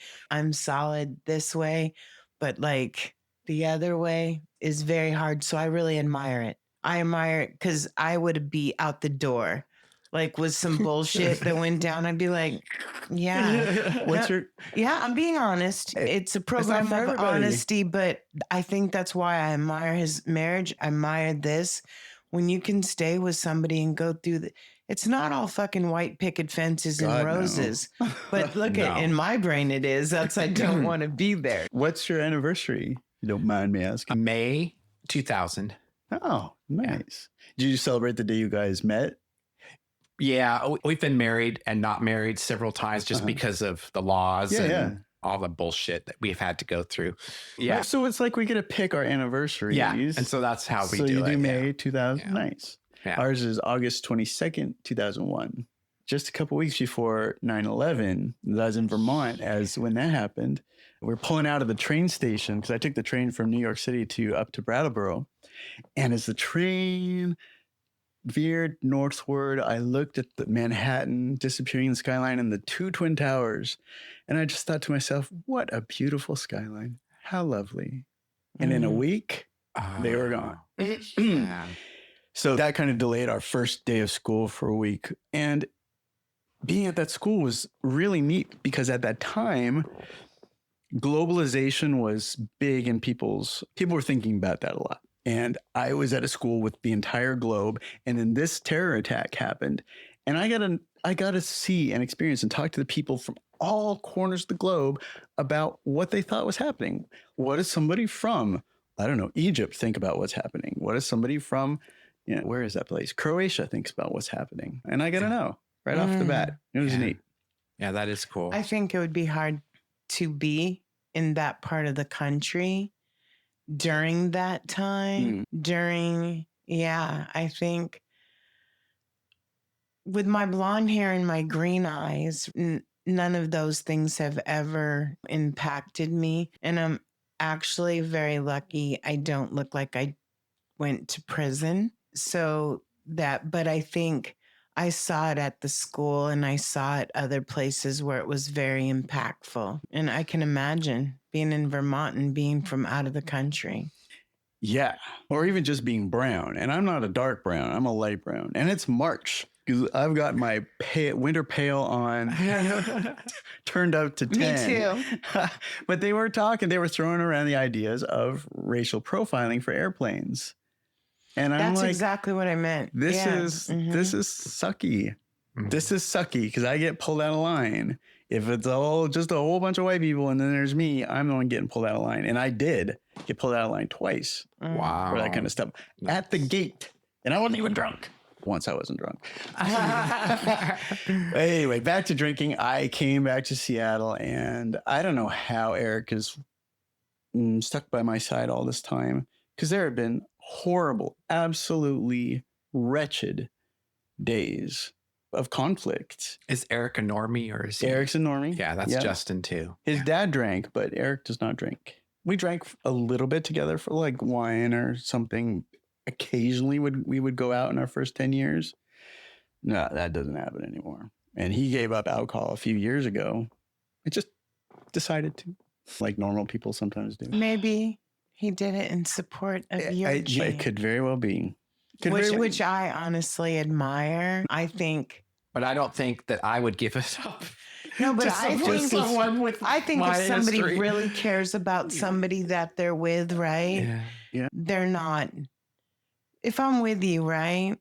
this way, but like the other way is very hard. So I really admire it. I admire it because I would be out the door. Like with some bullshit that went down, I'd be like, yeah. I'm being honest. It's a program of honesty, but I think that's why I admire his marriage. I admire this. When you can stay with somebody and go through it's not all fucking white picket fences and roses. No. But look in my brain it is. That's I don't want to be there. What's your anniversary? You don't mind me asking. May 2000. Oh, nice. Yeah. Did you celebrate the day you guys met? Yeah, we've been married and not married several times just because of the laws and all the bullshit that we've had to go through. Yeah. Right, so it's like we get to pick our anniversaries. Yeah. And so that's how we do it. So you do May 2000. Yeah. Nice. Yeah. Ours is August 22nd, 2001. Just a couple weeks before 9/11, I was in Vermont when that happened. We're pulling out of the train station because I took the train from New York City up to Brattleboro. And as the train veered northward, I looked at the Manhattan disappearing in the skyline and the two twin towers. And I just thought to myself, what a beautiful skyline. How lovely. And in a week, they were gone. Yeah. So that kind of delayed our first day of school for a week. And being at that school was really neat because at that time, globalization was big and people were thinking about that a lot. And I was at a school with the entire globe. And then this terror attack happened. And I got to see and experience and talk to the people from all corners of the globe about what they thought was happening. What does somebody from, I don't know, Egypt think about what's happening? What does somebody from, where is that place? Croatia thinks about what's happening. And I got to know right off the bat. It was neat. Yeah, that is cool. I think it would be hard to be in that part of the country during that time. I think with my blonde hair and my green eyes, none of those things have ever impacted me. And I'm actually very lucky I don't look like I went to prison. But I think I saw it at the school and I saw it other places where it was very impactful. And I can imagine being in Vermont and being from out of the country. Yeah. Or even just being brown. And I'm not a dark brown. I'm a light brown. And it's March. Because I've got my winter pale on, turned up to 10. Me too. But they were throwing around the ideas of racial profiling for airplanes. And I'm That's like, exactly what I meant. this is sucky. This is sucky because I get pulled out of line. If it's just a whole bunch of white people and then there's me, I'm the one getting pulled out of line. And I did get pulled out of line twice. Wow. For that kind of stuff. At the gate. And I wasn't even drunk. Once I wasn't drunk. Anyway, back to drinking. I came back to Seattle and I don't know how Eric is stuck by my side all this time because there have been horrible, absolutely wretched days of conflict. Is Eric a normie or is he? Eric's a normie. Yeah, that's Justin too. His dad drank, but Eric does not drink. We drank a little bit together for like wine or something. Occasionally we would go out in our first 10 years. No, that doesn't happen anymore. And he gave up alcohol a few years ago. It just decided to, like normal people sometimes do. Maybe he did it in support of your It could very well be. Which I honestly admire. I think. But I don't think that I would give it up. No, but I think if somebody history. really cares about somebody that they're with, right? Yeah. They're not. If I'm with you, right?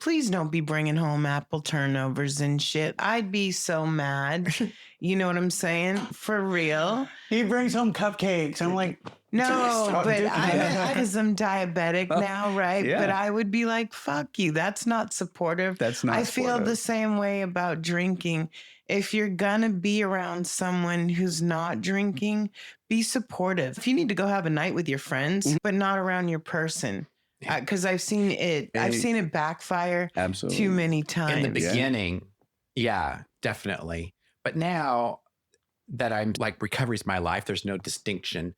Please don't be bringing home apple turnovers and shit. I'd be so mad. You know what I'm saying? For real. He brings home cupcakes. I'm like, no, but because I'm diabetic now, right? Yeah. But I would be like, fuck you. That's not supportive. That's not I feel supportive. the same way about drinking. If you're going to be around someone who's not drinking, be supportive. If you need to go have a night with your friends, but not around your person. Because I've seen it backfire absolutely too many times. In the beginning, yeah, definitely. But now that I'm like, recovery's my life, there's no distinction.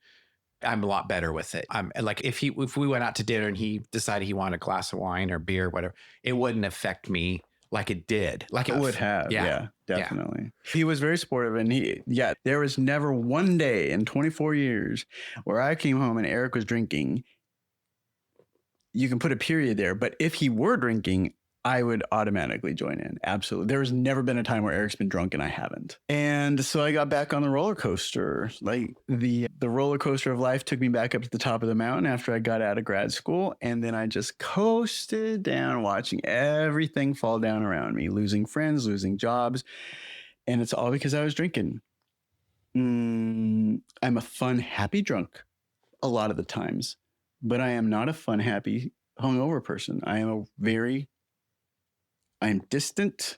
I'm a lot better with it. I'm like, if we went out to dinner and he decided he wanted a glass of wine or beer, or whatever, it wouldn't affect me like it did. Like it would have. Yeah, definitely. Yeah. He was very supportive. And there was never one day in 24 years where I came home and Eric was drinking. You can put a period there, but if he were drinking, I would automatically join in. Absolutely. There's never been a time where Eric's been drunk and I haven't. And so I got back on the roller coaster. Like the roller coaster of life took me back up to the top of the mountain after I got out of grad school. And then I just coasted down, watching everything fall down around me, losing friends, losing jobs. And it's all because I was drinking. I'm a fun, happy drunk a lot of the times. But I am not a fun, happy, hungover person. I am distant.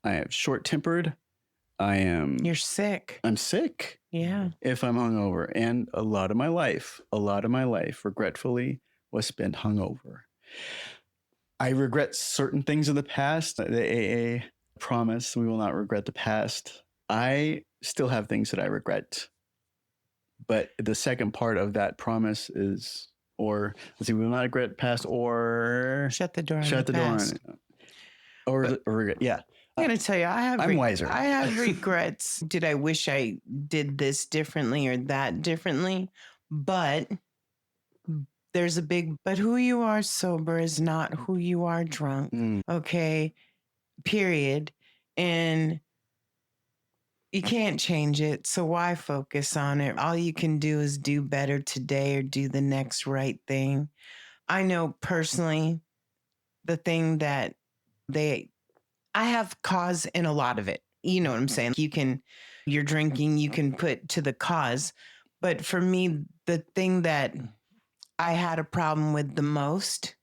I am short-tempered. You're sick. I'm sick. Yeah. If I'm hungover. And a lot of my life, regretfully, was spent hungover. I regret certain things in the past. The AA promise, we will not regret the past. I still have things that I regret. But the second part of that promise is... Or let's see, we will not regret past or shut the door. Shut the door on it. Or regret. Yeah. I'm going to tell you, I'm wiser. I have regrets. Did I wish I did this differently or that differently? But there's but who you are sober is not who you are drunk. Okay. Period. And You can't change it. So why focus on it? All you can do is do better today or do the next right thing. I know personally the thing that I have cause in a lot of it. You know what I'm saying? You're drinking, you can put to the cause. But for me, the thing that I had a problem with the most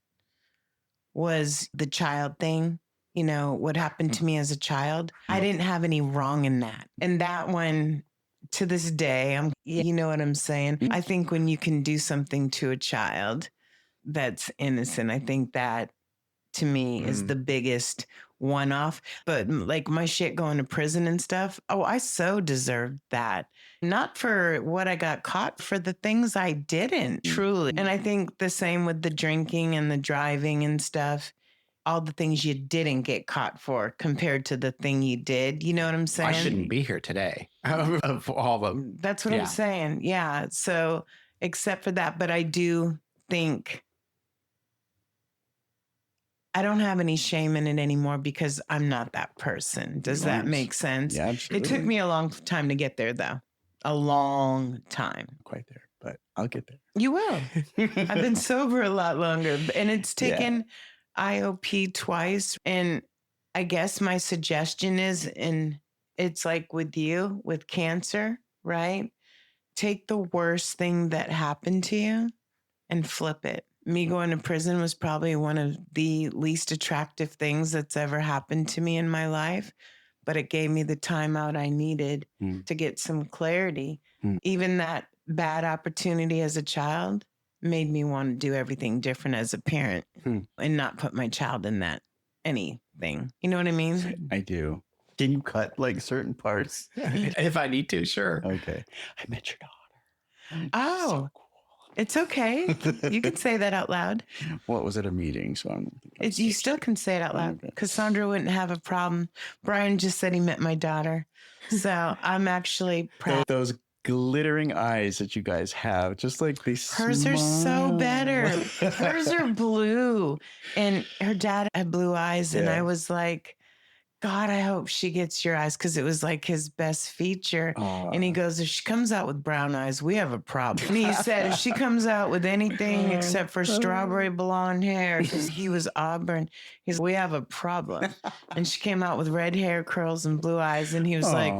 was the child thing. You know, what happened to me as a child. I didn't have any wrong in that. And that one, to this day, you know what I'm saying? I think when you can do something to a child that's innocent, I think that to me is the biggest one off. But like my shit going to prison and stuff, I so deserved that. Not for what I got caught, for the things I didn't, truly. And I think the same with the drinking and the driving and stuff. All the things you didn't get caught for compared to the thing you did. You know what I'm saying? I shouldn't be here today. Of all of them. That's what I'm saying. Yeah. So except for that, but I do think I don't have any shame in it anymore because I'm not that person. Does that make sense? Yeah, absolutely. It took me a long time to get there, though. A long time. Quite there, but I'll get there. You will. I've been sober a lot longer, and it's taken IOP twice. And I guess my suggestion is, and it's like with you, with cancer, right? Take the worst thing that happened to you and flip it. Me going to prison was probably one of the least attractive things that's ever happened to me in my life, but it gave me the time out I needed to get some clarity. Even that bad opportunity as a child made me want to do everything different as a parent and not put my child in that anything. You know what I mean? I do. Can you cut like certain parts? If I need to, sure. Okay. I met your daughter. Oh. So cool. It's okay. You can say that out loud. What was at a meeting? So You still can say it out loud. Cassandra wouldn't have a problem. Brian just said he met my daughter. So I'm actually proud. Those glittering eyes that you guys have, just like these. Hers are so better. Hers are blue. And her dad had blue eyes. And I was like, God, I hope she gets your eyes, because it was like his best feature. And he goes, if she comes out with brown eyes, we have a problem. And he said, if she comes out with anything except for strawberry blonde hair, because he was auburn, he's, we have a problem. And she came out with red hair, curls, and blue eyes. And he was like,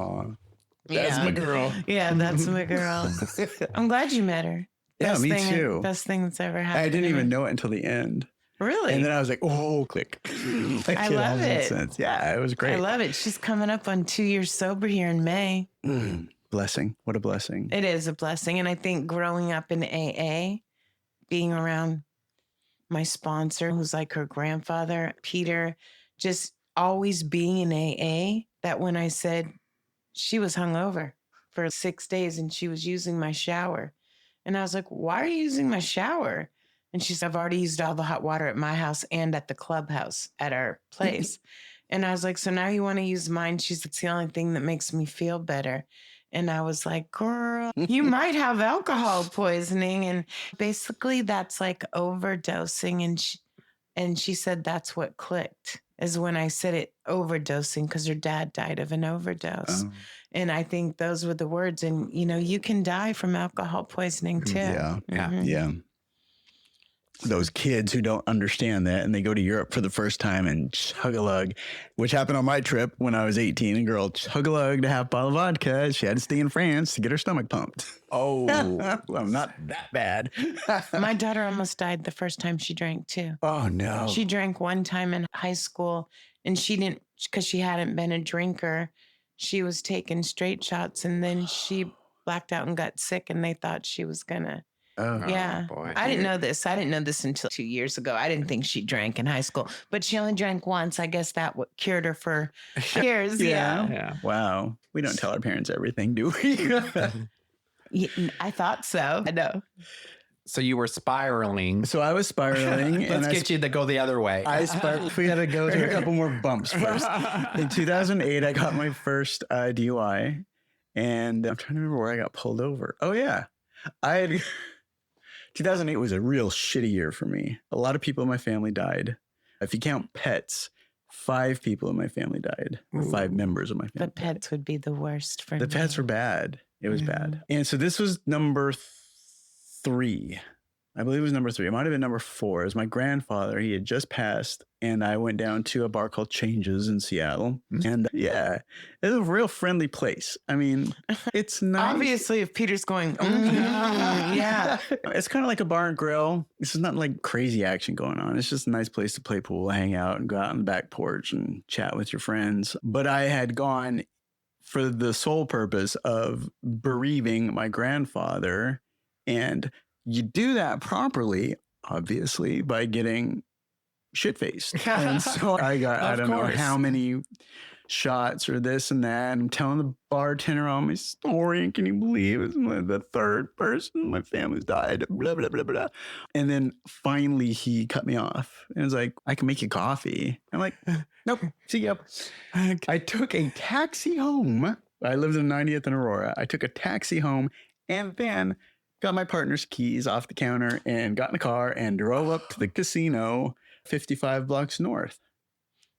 that's my girl. Yeah, that's my girl. I'm glad you met her. Yeah, me too. Best thing that's ever happened. I didn't even know it until the end. Really? And then I was like, oh, click. Like, I love it. Sense. Yeah, it was great. I love it. She's coming up on 2 years sober here in May. Blessing. What a blessing. It is a blessing. And I think growing up in AA, being around my sponsor, who's like her grandfather, Peter, just always being in AA, that when I said she was hungover for 6 days and she was using my shower. And I was like, why are you using my shower? And she said, I've already used all the hot water at my house and at the clubhouse at our place. And I was like, so now you want to use mine? She's like, it's the only thing that makes me feel better. And I was like, girl, you might have alcohol poisoning. And basically that's like overdosing. And she said, that's what clicked, is when I said it, overdosing, because her dad died of an overdose. And I think those were the words. And, you know, you can die from alcohol poisoning too. Yeah. Those kids who don't understand that, and they go to Europe for the first time and chug-a-lug, which happened on my trip when I was 18. A girl chug-a-lug to have a bottle of vodka. She had to stay in France to get her stomach pumped. Oh, well, not that bad. My daughter almost died the first time she drank too. Oh, no. She drank one time in high school, and she didn't, because she hadn't been a drinker. She was taking straight shots, and then she blacked out and got sick, and they thought she was gonna. Yeah. Boy. I didn't know this. I didn't know this until 2 years ago. I didn't think she drank in high school, but she only drank once. I guess that what cured her for years. Yeah. Wow. We don't tell our parents everything, do we? I thought so. I know. So you were spiraling. So I was spiraling. Let's get you to go the other way. We had to go through a couple more bumps first. In 2008, I got my first DUI, and I'm trying to remember where I got pulled over. Oh, yeah. 2008 was a real shitty year for me. A lot of people in my family died. If you count pets, 5 people in my family died. Or 5 members of my family. The pets would be the worst for The me. pets were bad. It was bad. And so this was number 3. I believe it was number 3. It might have been number 4. It was my grandfather. He had just passed, and I went down to a bar called Changes in Seattle. And yeah, it's a real friendly place. I mean, it's nice. Obviously, if Peter's going, yeah. It's kind of like a bar and grill. This is not like crazy action going on. It's just a nice place to play pool, hang out, and go out on the back porch and chat with your friends. But I had gone for the sole purpose of bereaving my grandfather, and you do that properly, obviously, by getting shit-faced. And so I got, I don't know how many shots or this and that. And I'm telling the bartender all my story. And can you believe it's the 3rd person in my family's died? Blah, blah, blah, blah. And then finally he cut me off. And was like, I can make you coffee. I'm like, nope, see you. I took a taxi home. I lived in 90th and Aurora. I took a taxi home and then got my partner's keys off the counter and got in the car and drove up to the casino 55 blocks north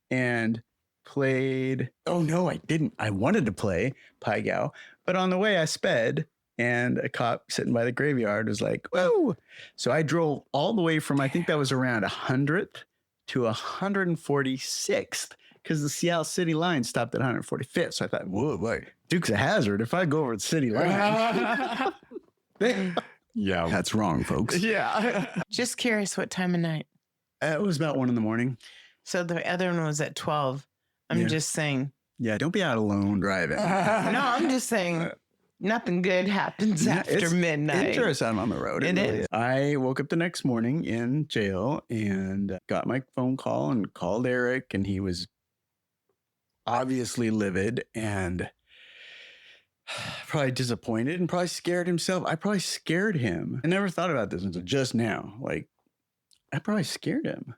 and played. Oh, no, I didn't. I wanted to play Pai Gow, but on the way I sped and a cop sitting by the graveyard was like, whoa. So I drove all the way from, I think that was around 100th to 146th because the Seattle city line stopped at 145th. So I thought, whoa, boy, Duke's a hazard if I go over the city line. Yeah, that's wrong, folks. Yeah. Just curious, what time of night? It was about 1 a.m. So the other one was at 12. I'm just saying. Yeah, don't be out alone driving. No, I'm just saying nothing good happens after midnight. Dangerous out on the road. It really is. I woke up the next morning in jail and got my phone call and called Eric, and he was obviously livid and probably disappointed and probably scared himself. I probably scared him. I never thought about this until just now. Like, I probably scared him.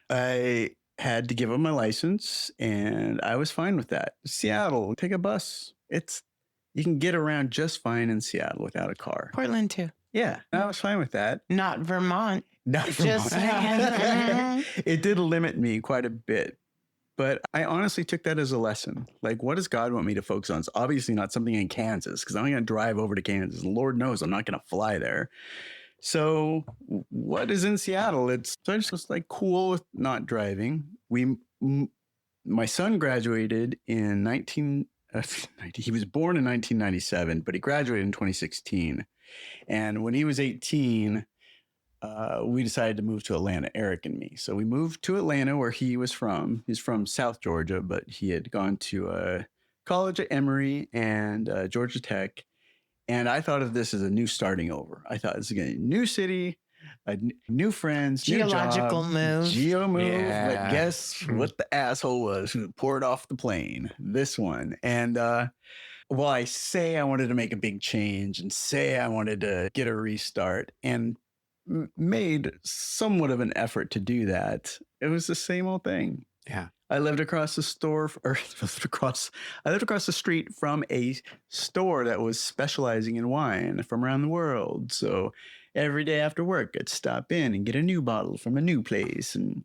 I had to give him my license and I was fine with that. Seattle, take a bus. You can get around just fine in Seattle without a car. Portland too. Yeah, I was fine with that. Not Vermont. Not Just Vermont. It did limit me quite a bit. But I honestly took that as a lesson. Like, what does God want me to focus on? It's obviously not something in Kansas because I'm going to drive over to Kansas. Lord knows I'm not going to fly there. So what is in Seattle? So I just was like cool with not driving. My son graduated in he was born in 1997, but he graduated in 2016. And when he was 18, we decided to move to Atlanta, Eric and me. So we moved to Atlanta where he was from. He's from South Georgia, but he had gone to college at Emory and Georgia Tech. And I thought of this as a new starting over. I thought this is going to be a new city, new friends, Geological new job, move. Geo move. Yeah. But guess what the asshole was who poured off the plane? This one. And well, I say I wanted to make a big change and say I wanted to get a restart and made somewhat of an effort to do that. It was the same old thing. Yeah. I lived across the street from a store that was specializing in wine from around the world. So every day after work, I'd stop in and get a new bottle from a new place and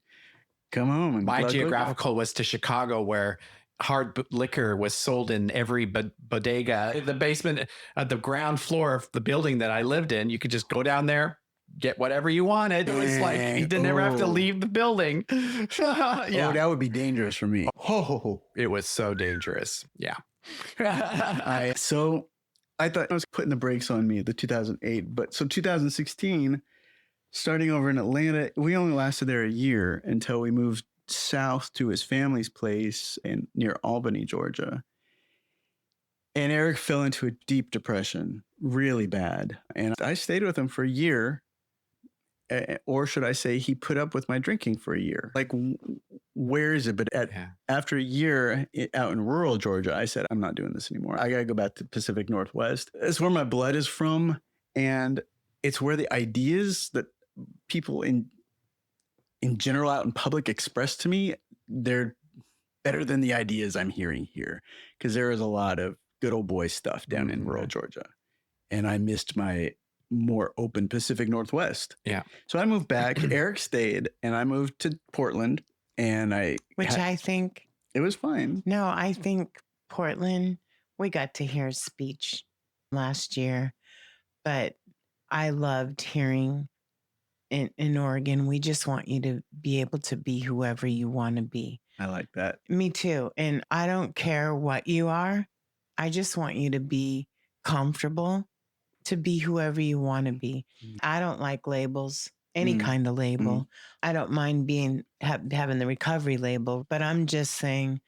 come home. And My geographical was to Chicago, where hard liquor was sold in every bodega. In the basement, at the ground floor of the building that I lived in, you could just go down there, get whatever you wanted. It was like you didn't ever have to leave the building. Oh, that would be dangerous for me. Oh, it was so dangerous. Yeah. So I thought I was putting the brakes on me, the 2008. But so 2016, starting over in Atlanta, we only lasted there a year until we moved south to his family's place near Albany, Georgia. And Eric fell into a deep depression, really bad. And I stayed with him for a year. Or should I say he put up with my drinking for a year? Like, where is it? But after a year out in rural Georgia, I said, I'm not doing this anymore. I got to go back to the Pacific Northwest. It's where my blood is from. And it's where the ideas that people in general out in public express to me, they're better than the ideas I'm hearing here. Because there is a lot of good old boy stuff down in rural Georgia. And I missed my more open Pacific Northwest. Yeah. So I moved back. Eric stayed and I moved to Portland And I think it was fine. No, I think Portland, we got to hear a speech last year, but I loved hearing in Oregon, we just want you to be able to be whoever you want to be. I like that. Me too. And I don't care what you are. I just want you to be comfortable to be whoever you want to be. I don't like labels, any kind of label. I don't mind having the recovery label, but I'm just saying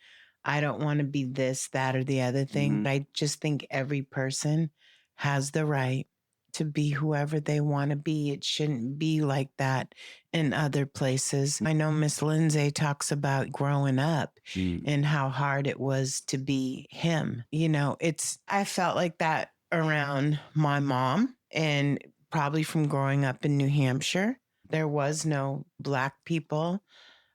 I don't want to be this, that, or the other thing. But I just think every person has the right to be whoever they want to be. It shouldn't be like that in other places. I know Miss Lindsay talks about growing up and how hard it was to be him. You know, I felt like that around my mom and probably from growing up in New Hampshire. There was no Black people.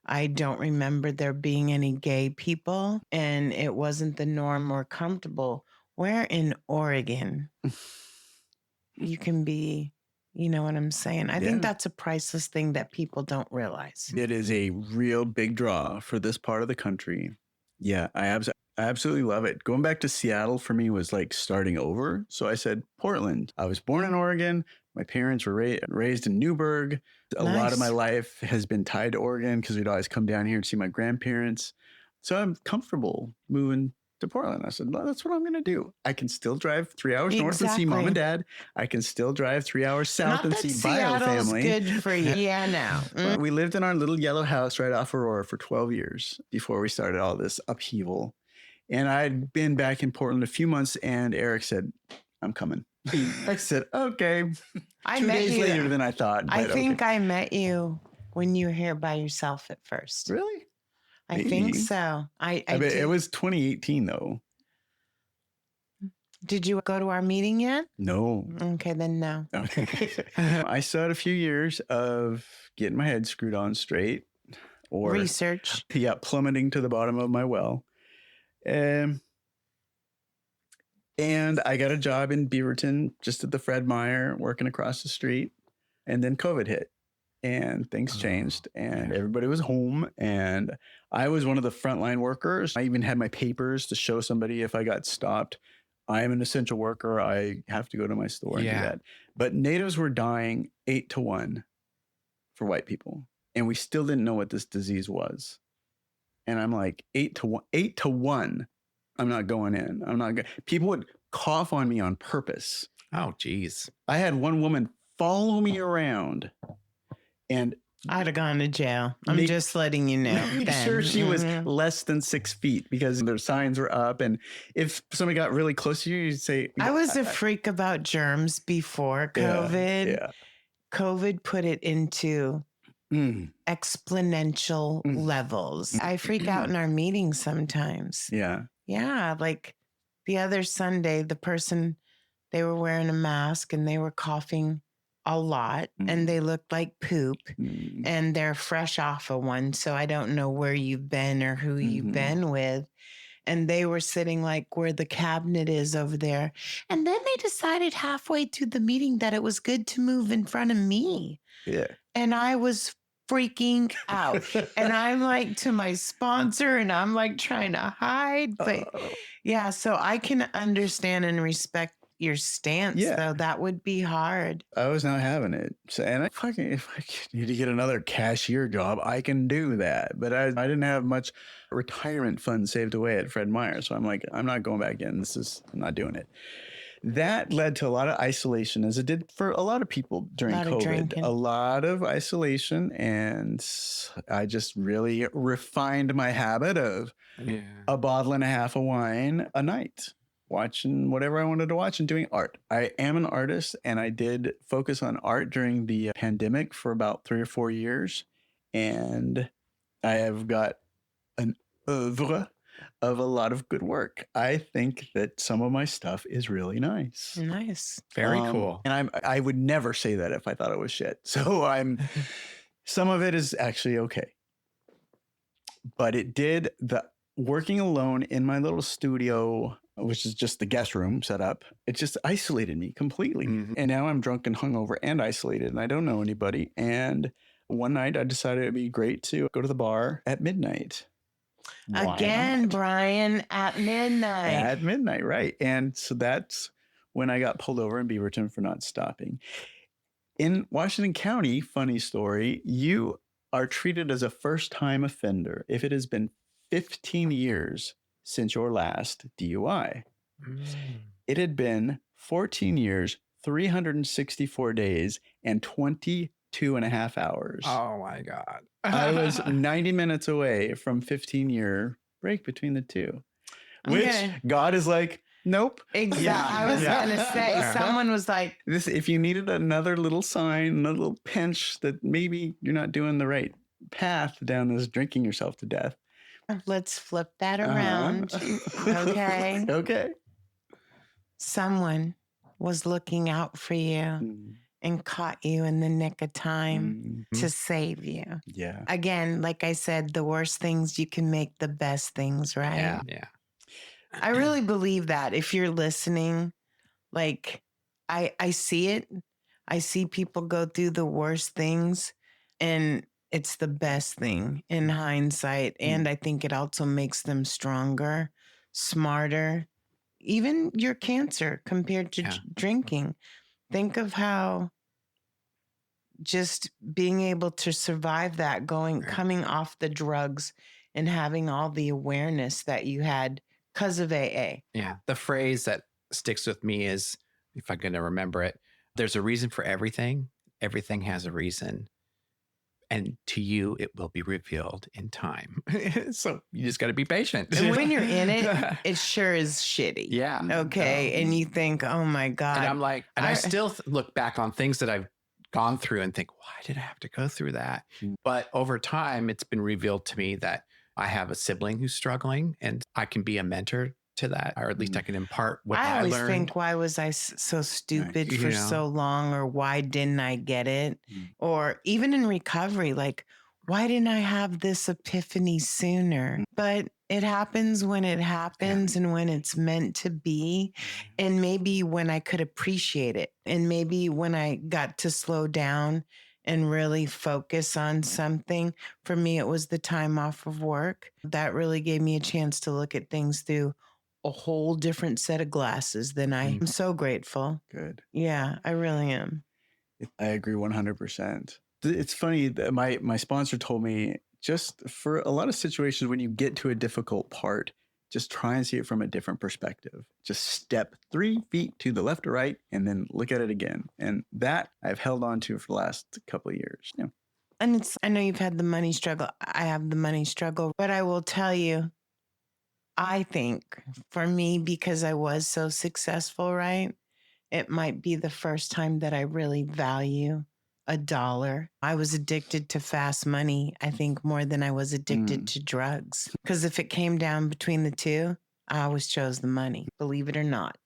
I don't remember there being any gay people, and it wasn't the norm or comfortable. Where in Oregon you can be, you know what I'm saying? I think that's a priceless thing that people don't realize. It is a real big draw for this part of the country. Yeah, I absolutely love it. Going back to Seattle for me was like starting over. So I said, Portland. I was born in Oregon. My parents were raised in Newburgh. A lot of my life has been tied to Oregon because we'd always come down here and see my grandparents. So I'm comfortable moving to Portland. I said, well, that's what I'm going to do. I can still drive 3 hours north and see mom and dad. I can still drive 3 hours south and see bio family. Good for you. Yeah, now. We lived in our little yellow house right off Aurora for 12 years before we started all this upheaval. And I'd been back in Portland a few months, and Eric said, I'm coming. I said, okay. 2 days later than I thought. I think I met you when you were here by yourself at first. Really? I think so. I bet it was 2018 though. Did you go to our meeting yet? No. Okay, then no. I still had a few years of getting my head screwed on straight or research. Yeah, plummeting to the bottom of my well. And I got a job in Beaverton, just at the Fred Meyer, working across the street. And then COVID hit. And things changed, and everybody was home, and I was one of the frontline workers. I even had my papers to show somebody if I got stopped. I am an essential worker. I have to go to my store and do that. But natives were dying 8-1 for white people, and we still didn't know what this disease was. And I'm like, 8-1. I'm not going in. I'm not going. People would cough on me on purpose. Oh, geez. I had one woman follow me around. And I'd have gone to jail. I'm just letting you know. Make sure she was less than 6 feet because their signs were up. And if somebody got really close to you, you'd say, I was a freak about germs before COVID. Yeah. COVID put it into exponential levels. I freak out in our meetings sometimes. Yeah. Yeah. Like the other Sunday, the person, they were wearing a mask and they were coughing a lot and they look like poop and they're fresh off of one. So I don't know where you've been or who you've been with. And they were sitting like where the cabinet is over there. And then they decided halfway through the meeting that it was good to move in front of me. Yeah. And I was freaking out. And I'm like to my sponsor and I'm like trying to hide. But yeah, so I can understand and respect your stance, though. That would be hard. I was not having it. So, and if I need to get another cashier job, I can do that. But I didn't have much retirement fund saved away at Fred Meyer. So I'm like, I'm not going back in. I'm not doing it. That led to a lot of isolation, as it did for a lot of people during COVID. A lot of isolation. And I just really refined my habit of a bottle and a half of wine a night, watching whatever I wanted to watch and doing art. I am an artist, and I did focus on art during the pandemic for about 3 or 4 years. And I have got an oeuvre of a lot of good work. I think that some of my stuff is really nice. Nice. Very cool. And I would never say that if I thought it was shit. So some of it is actually okay. But it did, the working alone in my little studio, which is just the guest room set up, it just isolated me completely. And now I'm drunk and hungover and isolated, and I don't know anybody. And One night I decided it'd be great to go to the bar at midnight. Why Again, not? Brian, at midnight. At midnight, right. And so that's when I got pulled over in Beaverton for not stopping. In Washington County, funny story, you are treated as a first-time offender if it has been 15 years since your last DUI. It had been 14 years, 364 days, and 22 and a half hours. Oh my God. I was 90 minutes away from 15-year break between the two, which God is like, nope. Exactly. Yeah. I was going to say, someone was like, this, if you needed another little sign, another little pinch that maybe you're not doing the right path down this drinking yourself to death. Let's flip that around. Okay. Okay. Someone was looking out for you and caught you in the nick of time to save you. Yeah. Again, like I said, the worst things you can make the best things, right? Yeah. I really believe that. If you're listening, like I see it. I see people go through the worst things, and it's the best thing in hindsight. And I think it also makes them stronger, smarter. Even your cancer compared to drinking. Think of how just being able to survive that, coming off the drugs and having all the awareness that you had because of AA. Yeah. The phrase that sticks with me is, if I'm going to remember it, there's a reason for everything. Everything has a reason. And to you, it will be revealed in time. So you just got to be patient. And when you're in it, it sure is shitty. Yeah. Okay. And you think, oh my God. And I'm like, I still look back on things that I've gone through and think, why did I have to go through that? But over time, it's been revealed to me that I have a sibling who's struggling and I can be a mentor to that, or at least I can impart what I learned. I always think, why was I so stupid for so long? Or why didn't I get it? Or even in recovery, like, why didn't I have this epiphany sooner? But it happens when it happens and when it's meant to be. And maybe when I could appreciate it. And maybe when I got to slow down and really focus on something. For me, it was the time off of work. That really gave me a chance to look at things through a whole different set of glasses than I'm so grateful. Good. Yeah, I really am. I agree 100%. It's funny that my sponsor told me, just for a lot of situations when you get to a difficult part, just try and see it from a different perspective. Just step 3 feet to the left or right and then look at it again. And that I've held on to for the last couple of years. Yeah. And I know you've had the money struggle. I have the money struggle, but I will tell you, I think for me, because I was so successful, right? It might be the first time that I really value $1. I was addicted to fast money, I think, more than I was addicted to drugs. Because if it came down between the two, I always chose the money, believe it or not.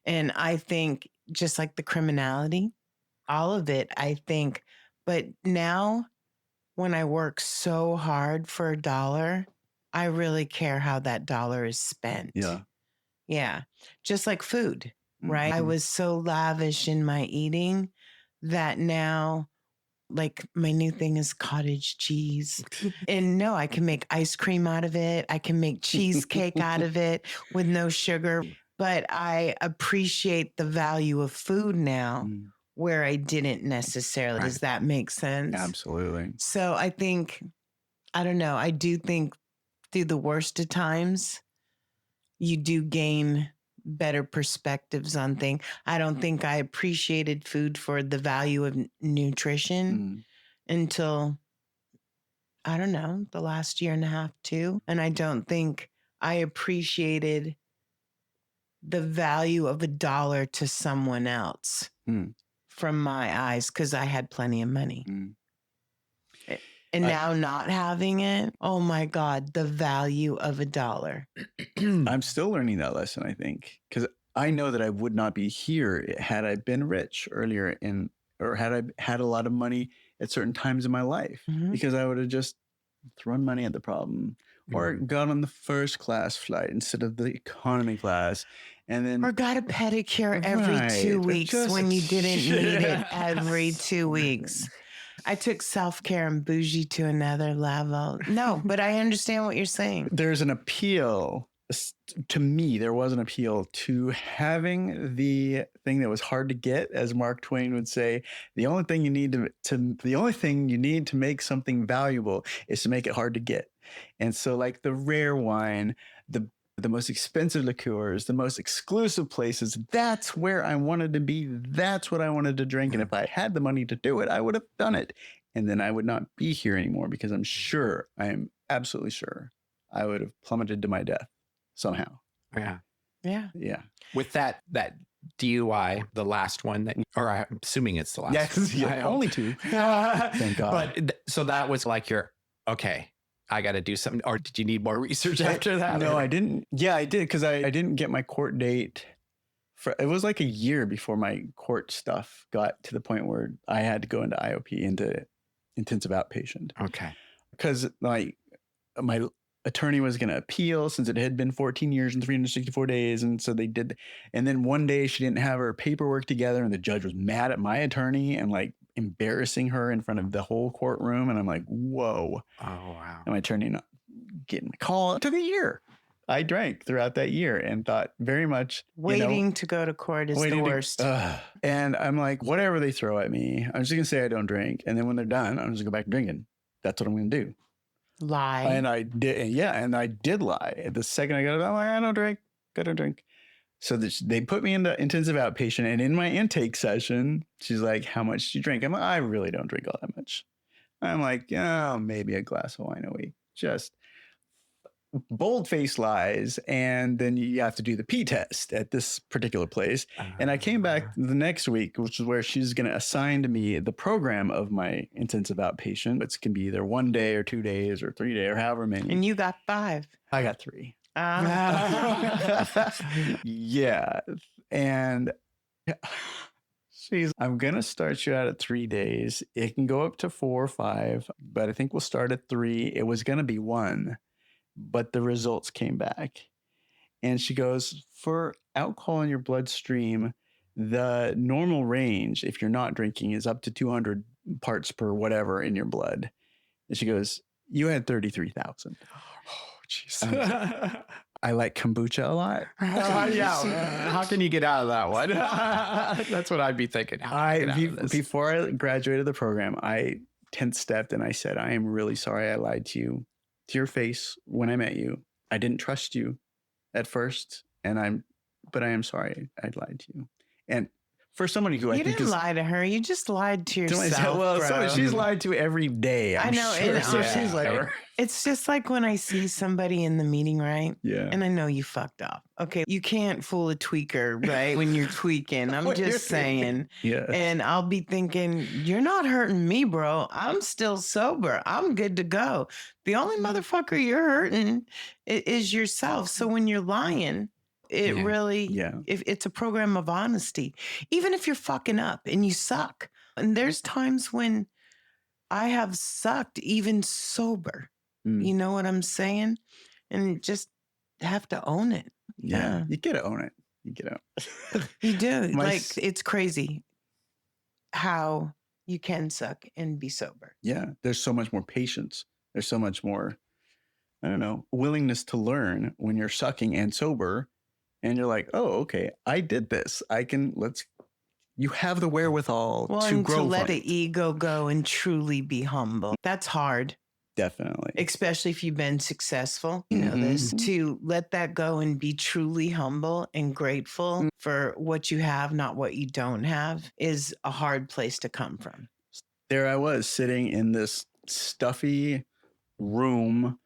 And I think just like the criminality, all of it, I think. But now when I work so hard for $1, I really care how that $1 is spent. Yeah. Yeah. Just like food, right? I was so lavish in my eating that now, like, my new thing is cottage cheese. And no, I can make ice cream out of it. I can make cheesecake out of it with no sugar. But I appreciate the value of food now where I didn't necessarily. Does that make sense? Absolutely. So I think, I don't know, I do think through the worst of times, you do gain better perspectives on things. I don't think I appreciated food for the value of nutrition until, I don't know, the last year and a half too. And I don't think I appreciated the value of $1 to someone else from my eyes because I had plenty of money. And now not having it, oh my God, the value of $1. I'm still learning that lesson, I think, because I know that I would not be here had I been rich earlier or had I had a lot of money at certain times in my life, because I would have just thrown money at the problem or got on the first class flight instead of the economy class. And then, or got a pedicure every 2 weeks when you didn't need it every 2 weeks. I took self-care and bougie to another level. No, but I understand what you're saying. There's an appeal. To me, there was an appeal to having the thing that was hard to get, as Mark Twain would say. The only thing you need to make something valuable is to make it hard to get. And so, like the rare wine, the most expensive liqueurs, the most exclusive places, that's where I wanted to be. That's what I wanted to drink. And if I had the money to do it, I would have done it. And then I would not be here anymore, because I am absolutely sure I would have plummeted to my death somehow. Yeah. Yeah. Yeah. With that DUI, the last one or I'm assuming it's the last. Yes, one. only two. Thank God. But so that was like okay, I got to do something. Or did you need more research after that? No, I didn't. Yeah, I did, because I didn't get my court date. It was like a year before my court stuff got to the point where I had to go into IOP, into intensive outpatient. Okay. Because my attorney was going to appeal, since it had been 14 years and 364 days. And so they did. And then one day she didn't have her paperwork together, and the judge was mad at my attorney and like embarrassing her in front of the whole courtroom. And I'm like, whoa. Oh, wow. And my attorney not getting the call. It took a year. I drank throughout that year and thought very much Waiting to go to court is the worst. And I'm like, whatever they throw at me, I'm just going to say I don't drink. And then when they're done, I'm just going to go back to drinking. That's what I'm going to do. Lie. And I did. Yeah. And I did lie. The second I got it, I'm like, I don't drink. I don't drink. So they put me into intensive outpatient. And in my intake session, she's like, how much do you drink? I'm like, I really don't drink all that much. I'm like, maybe a glass of wine a week. Just bold-faced lies. And then you have to do the P test at this particular place. And I came back the next week, which is where she's going to assign to me the program of my intensive outpatient. It can be either 1 day or 2 days or 3 days or however many. And you got 5. I got 3. Yeah. And I'm going to start you out at 3 days. It can go up to 4 or 5, but I think we'll start at 3. It was going to be 1. But the results came back. And she goes, for alcohol in your bloodstream, the normal range, if you're not drinking, is up to 200 parts per whatever in your blood. And she goes, you had 33,000. Oh, jeez. I like kombucha a lot. Yeah. How can you get out of that one? That's what I'd be thinking. Before I graduated the program, I 10th stepped and I said, I am really sorry I lied to you. To your face when I met you. I didn't trust you at first, but I am sorry I lied to you. And for somebody who you didn't lie to her, you just lied to yourself. Well, she's lied to every day. I know. Sure. And So she's like, it's just like when I see somebody in the meeting, right? Yeah. And I know you fucked up. Okay, you can't fool a tweaker, right? When you're tweaking, I'm just saying. Yeah. And I'll be thinking, you're not hurting me, bro. I'm still sober. I'm good to go. The only motherfucker you're hurting is yourself. So when you're lying, it really, if it's a program of honesty, even if you're fucking up and you suck. And there's times when I have sucked even sober. You know what I'm saying? And just have to own it. Yeah. You get to own it. You get out. You do. It's crazy how you can suck and be sober. Yeah. There's so much more patience. There's so much more, I don't know, willingness to learn when you're sucking and sober. And you're like, oh, okay, I did this. You have the wherewithal to grow. To let the ego go and truly be humble. That's hard. Definitely. Especially if you've been successful, you know this, to let that go and be truly humble and grateful for what you have, not what you don't have, is a hard place to come from. There I was sitting in this stuffy room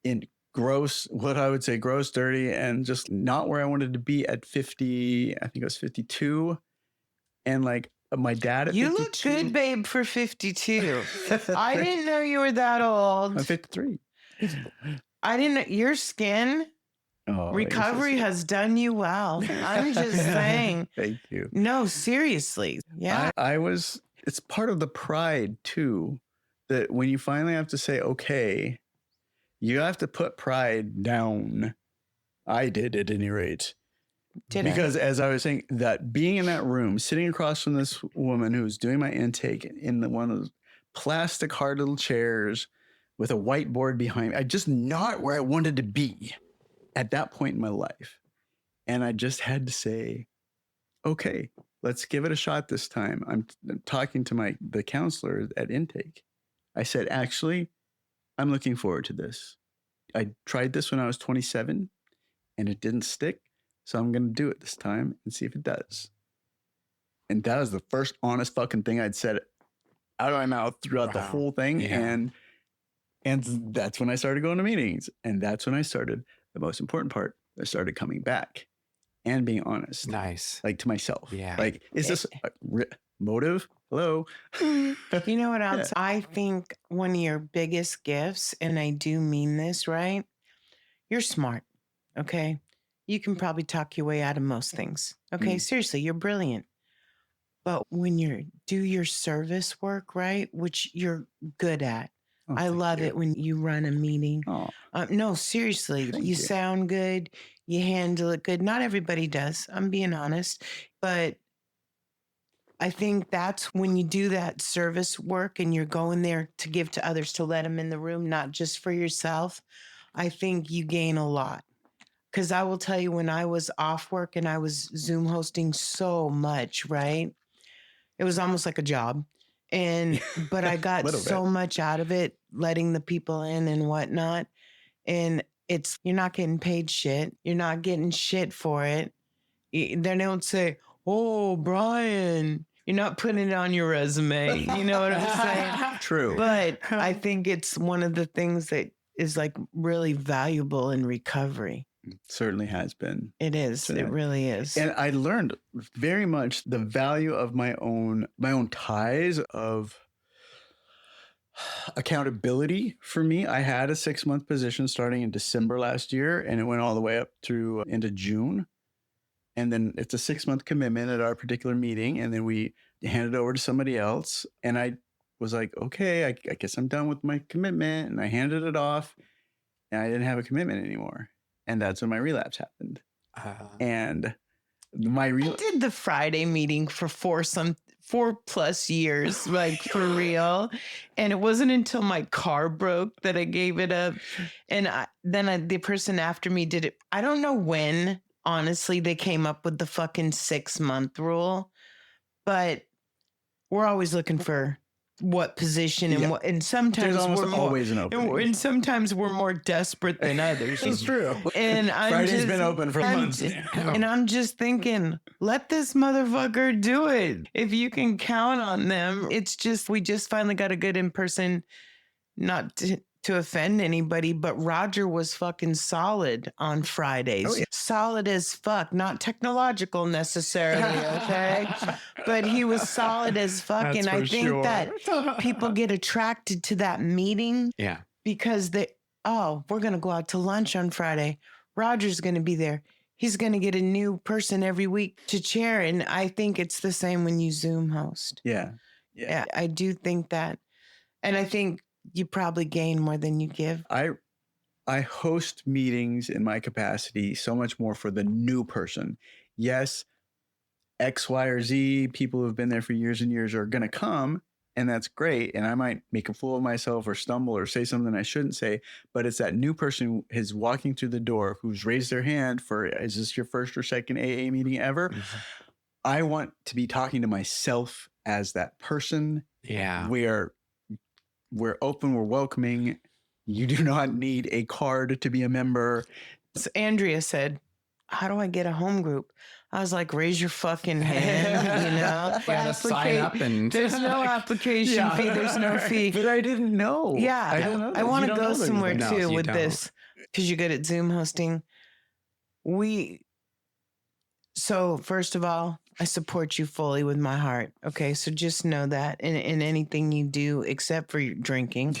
in gross, what I would say gross, dirty, and just not where I wanted to be at 50. I think I was 52. And like my dad at 52. You look good, babe, for 52. I didn't know you were that old. I'm 53. I didn't know your skin recovery has done you well. I'm just saying. Thank you. No, seriously. Yeah. It's part of the pride too, that when you finally have to say, okay, you have to put pride down. I did at any rate. Because as I was saying, that being in that room, sitting across from this woman who was doing my intake in one of plastic hard little chairs with a whiteboard behind me. I just not where I wanted to be at that point in my life. And I just had to say, okay, let's give it a shot this time. I'm talking to the counselor at intake. I said, actually, I'm looking forward to this. I tried this when I was 27 and it didn't stick. So I'm going to do it this time and see if it does. And that was the first honest fucking thing I'd said out of my mouth throughout the whole thing. Yeah. And that's when I started going to meetings. And that's when I started the most important part. I started coming back and being honest. Nice. Like to myself. Yeah. Like, is this a motive? Hello? You know what else? Yeah. I think one of your biggest gifts, and I do mean this, right? You're smart. Okay. You can probably talk your way out of most things. Okay. Seriously, you're brilliant. But when you do your service work, right, which you're good at, I love it when you run a meeting. No, seriously, you sound good. You handle it good. Not everybody does. I'm being honest. But I think that's when you do that service work and you're going there to give to others, to let them in the room, not just for yourself. I think you gain a lot. Because I will tell you, when I was off work and I was Zoom hosting so much, right? It was almost like a job. But I got so much out of it, letting the people in and whatnot. And you're not getting paid shit. You're not getting shit for it. They don't say, oh, Brian, you're not putting it on your resume. You know what I'm saying? True. But I think it's one of the things that is like really valuable in recovery. It certainly has been. It is. It really is. And I learned very much the value of my own ties of accountability for me. I had a 6-month position starting in December last year, and it went all the way up through into June. And then it's a 6-month commitment at our particular meeting. And then we hand it over to somebody else. And I was like, okay, I guess I'm done with my commitment. And I handed it off and I didn't have a commitment anymore. And that's when my relapse happened. And I did the Friday meeting for 4+ years, like for real. And it wasn't until my car broke that I gave it up. And the person after me did it. I don't know when, honestly, they came up with the fucking 6-month rule, but we're always looking for what position and what, and sometimes we're more, always an opening. And sometimes we're more desperate than others. That's true. And Friday's been open for months now. And I'm just thinking, let this motherfucker do it. If you can count on them, it's just, we just finally got a good in-person, not to offend anybody, but Roger was fucking solid on Fridays. Oh, yeah. Solid as fuck, not technological necessarily, okay? But he was solid as fuck. That's and I think sure. that people get attracted to that meeting because we're going to go out to lunch on Friday. Roger's going to be there. He's going to get a new person every week to chair. And I think it's the same when you Zoom host. Yeah. I do think that. And I think you probably gain more than you give. I host meetings in my capacity so much more for the new person. Yes, X, Y, or Z people who have been there for years and years are going to come, and that's great. And I might make a fool of myself or stumble or say something I shouldn't say, but it's that new person who is walking through the door who's raised their hand for, is this your first or second AA meeting ever? Mm-hmm. I want to be talking to myself as that person. Yeah. We're open, we're welcoming. You do not need a card to be a member. So Andrea said, how do I get a home group? I was like, raise your fucking hand, you know? Gotta sign up and... There's no application fee, there's no fee. But I didn't know. Yeah, I don't know. I want to go somewhere too with don't. this, because you're good at Zoom hosting. So first of all, I support you fully with my heart. Okay, so just know that in anything you do, except for your drinking.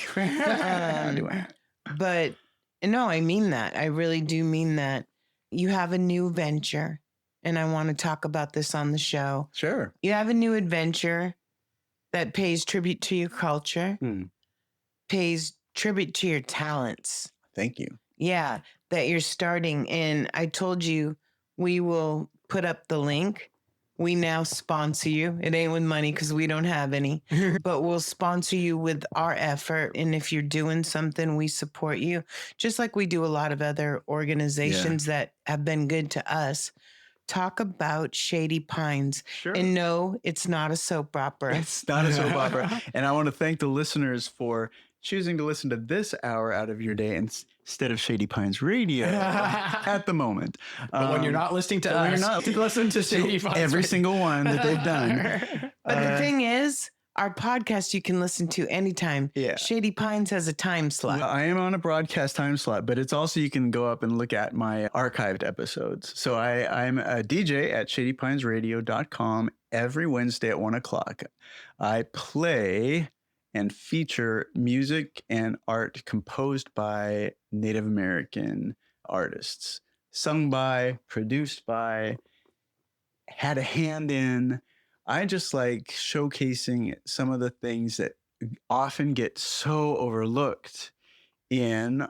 But no, I mean that. I really do mean that. You have a new venture, and I want to talk about this on the show. Sure. You have a new adventure that pays tribute to your culture, pays tribute to your talents. Thank you. Yeah, that you're starting. And I told you we will put up the link we now sponsor you. It ain't with money because we don't have any, but we'll sponsor you with our effort. And if you're doing something, we support you, just like we do a lot of other organizations that have been good to us. Talk about Shady Pines. Sure. And no, it's not a soap opera. It's not a soap opera. And I want to thank the listeners for choosing to listen to this hour out of your day instead of Shady Pines Radio at the moment. But when you're not listening to us, you're not listen to Shady Pines every Radio. single one that they've done. But the thing is, our podcast you can listen to anytime. Yeah. Shady Pines has a time slot. I am on a broadcast time slot, but it's also you can go up and look at my archived episodes. So I'm a DJ at shadypinesradio.com every Wednesday at 1:00. I play and feature music and art composed by Native American artists, sung by, produced by, had a hand in. I just like showcasing some of the things that often get so overlooked in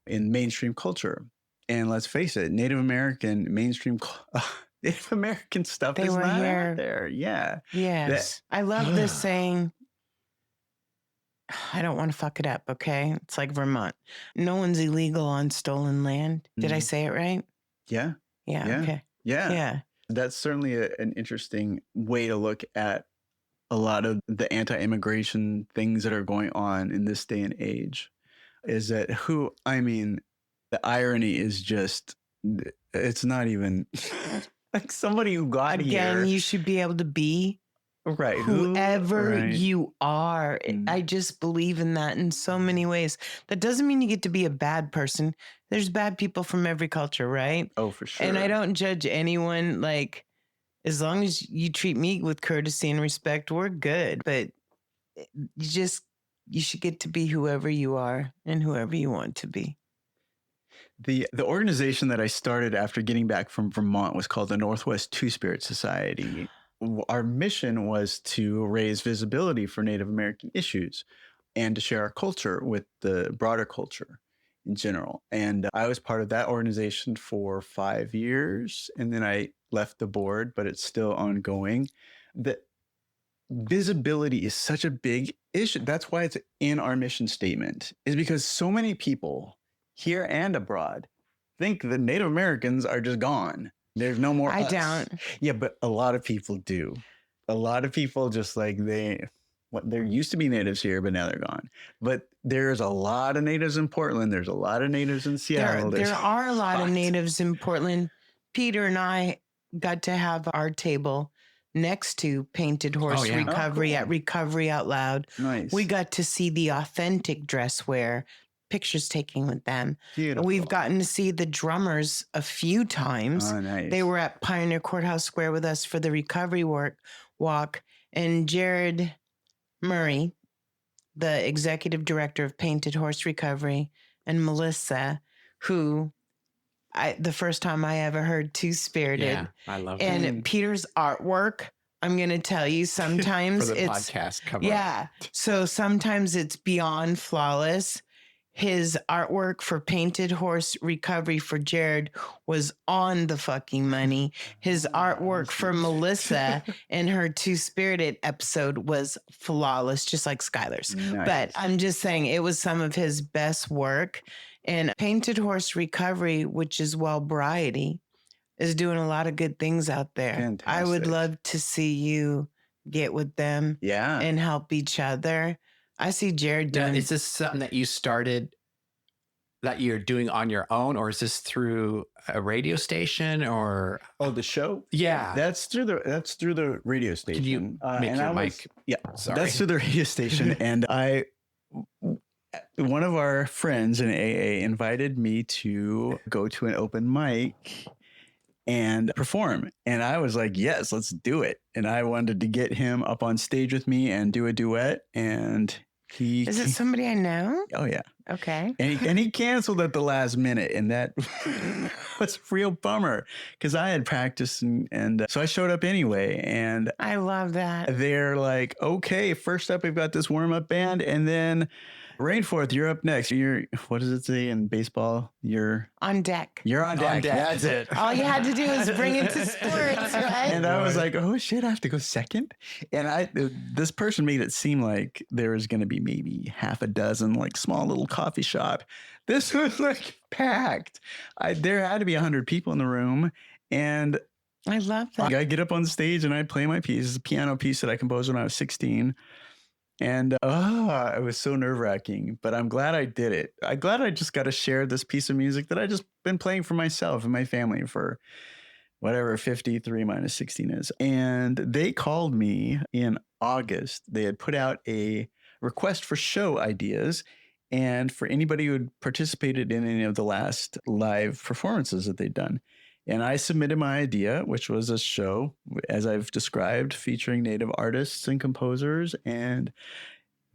mainstream culture. And let's face it, Native American Native American stuff They is were not here. out there. Yeah. Yes. I love this saying. I don't want to fuck it up, okay? It's like Vermont. No one's illegal on stolen land. Did I say it right? Yeah. Yeah. Yeah. Okay. Yeah. Yeah. That's certainly an interesting way to look at a lot of the anti-immigration things that are going on in this day and age. Is that the irony is just, it's not even like somebody who got Again, here. you should be able to be Right. whoever you are. I just believe in that in so many ways. That doesn't mean you get to be a bad person. There's bad people from every culture, right? Oh, for sure. And I don't judge anyone. Like, as long as you treat me with courtesy and respect, we're good. But you should get to be whoever you are and whoever you want to be. The organization that I started after getting back from Vermont was called the Northwest Two-Spirit Society. Our mission was to raise visibility for Native American issues and to share our culture with the broader culture in general. And I was part of that organization for 5 years. And then I left the board, but it's still ongoing. The visibility is such a big issue. That's why it's in our mission statement, is because so many people here and abroad think that Native Americans are just gone. There's no more I us. don't. Yeah, but a lot of people do. A lot of people just like there used to be natives here, but now they're gone. But there's a lot of natives in Portland. There's a lot of natives in Seattle. There are a lot of natives in Portland. Peter and I got to have our table next to Painted Horse Recovery at Recovery Out Loud. Nice. We got to see the authentic dress wear, pictures taken with them. Beautiful. We've gotten to see the drummers a few times. Oh, nice. They were at Pioneer Courthouse Square with us for the recovery walk. And Jared Murray, the executive director of Painted Horse Recovery, and Melissa, who the first time I ever heard Two-Spirited. Yeah, I love it. And Peter's artwork, I'm going to tell you, sometimes For the it's podcast cover. Yeah. So sometimes it's beyond flawless. His artwork for Painted Horse Recovery for Jared was on the fucking money. His artwork for Melissa in her Two-Spirited episode was flawless, just like Skylar's. Nice. But I'm just saying it was some of his best work. And Painted Horse Recovery, which is Wellbriety, is doing a lot of good things out there. Fantastic. I would love to see you get with them and help each other. I see Jared doing. Is this something that you started that you're doing on your own, or is this through a radio station or? Oh, the show? Yeah. That's through the radio station. Can you make your mic? Yeah. Sorry. That's through the radio station. And one of our friends in AA invited me to go to an open mic and perform. And I was like, yes, let's do it. And I wanted to get him up on stage with me and do a duet. And Is it somebody I know? Oh, yeah. Okay. And he canceled at the last minute. And that was a real bummer because I had practiced. And so I showed up anyway. And I love that. they're like, okay, first up, we've got this warm up band. And then Rainforth, you're up next. What does it say in baseball? You're on deck. You're on deck. That's it. All you had to do was bring it to sports, right? And I was like, oh shit, I have to go second. And this person made it seem like there was going to be maybe half a dozen like small little coffee shop. This was like packed. There had to be 100 people in the room. And I love that. I get up on stage and I play my piece. It's a piano piece that I composed when I was 16. And it was so nerve-wracking, but I'm glad I did it. I'm glad I just got to share this piece of music that I just been playing for myself and my family for whatever 53 minus 16 is. And they called me in August. They had put out a request for show ideas and for anybody who had participated in any of the last live performances that they'd done. And I submitted my idea, which was a show, as I've described, featuring Native artists and composers. And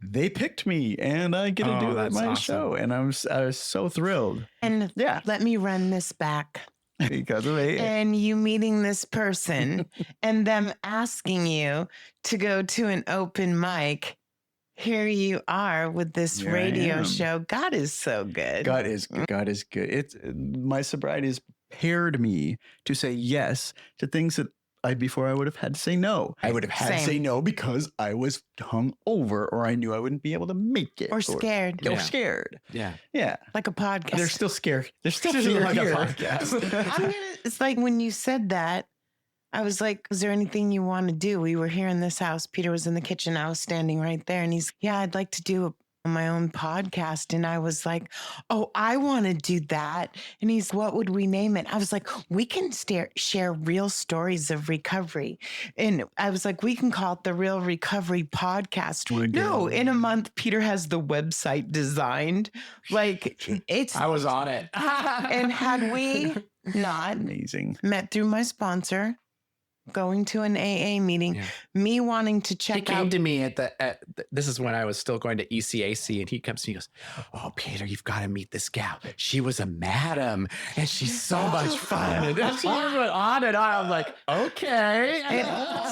they picked me, and I get to do my awesome show. And I was so thrilled. And let me run this back. Because of it. And you meeting this person and them asking you to go to an open mic. Here you are with this radio show. God is so good. God is good. God is good. My sobriety has prepared me to say yes to things that before I would have had to say no. I would have had to say no because I was hung over or I knew I wouldn't be able to make it. Or scared. Or scared. Yeah. Yeah. Like a podcast. They're still scared. They're still like a podcast. It's like when you said that, I was like, is there anything you want to do? We were here in this house. Peter was in the kitchen. I was standing right there. And he's, I'd like to do my own podcast. And I was like, oh, I want to do that. And he's, what would we name it? I was like, we can share real stories of recovery. And I was like, we can call it the Real Recovery Podcast. No, in a month, Peter has the website designed. Like I was on it. And had we not met through my sponsor, going to an AA meeting, me wanting to check out. He came to me this is when I was still going to ECAC, and he comes to me and goes, oh, Peter, you've got to meet this gal. She was a madam, and she's so much fun. And she went on and on. I'm like, okay.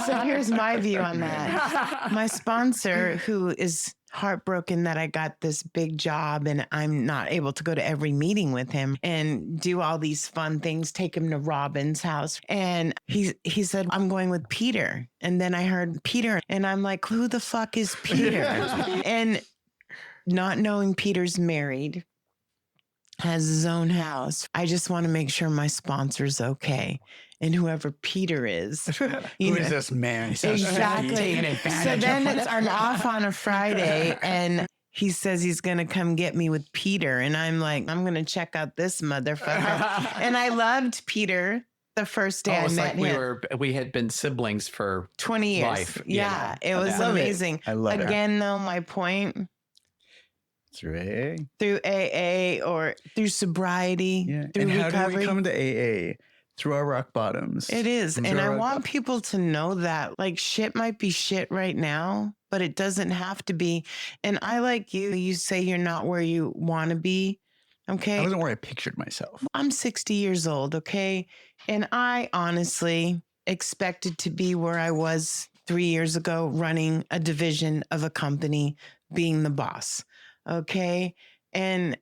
So here's my view on that. My sponsor, who is heartbroken that I got this big job and I'm not able to go to every meeting with him and do all these fun things, take him to Robin's house. And he said, I'm going with Peter. And then I heard Peter and I'm like, who the fuck is Peter? And not knowing Peter's married, has his own house. I just want to make sure my sponsor's okay. And whoever Peter is. Who is this man? Exactly. So then I'm off on a Friday and he says he's going to come get me with Peter. And I'm like, I'm going to check out this motherfucker. And I loved Peter the first day I met him. We had been siblings for 20 years. Life. Yeah, it was amazing. I love it. Again, though, my point... Through AA? Through AA or through sobriety, through and recovery. How do we come to AA? Through our rock bottoms. It is. And I want people to know that like shit might be shit right now, but it doesn't have to be. And I like you say you're not where you want to be. Okay. I wasn't where I pictured myself. I'm 60 years old. Okay. And I honestly expected to be where I was 3 years ago, running a division of a company, being the boss. Okay. And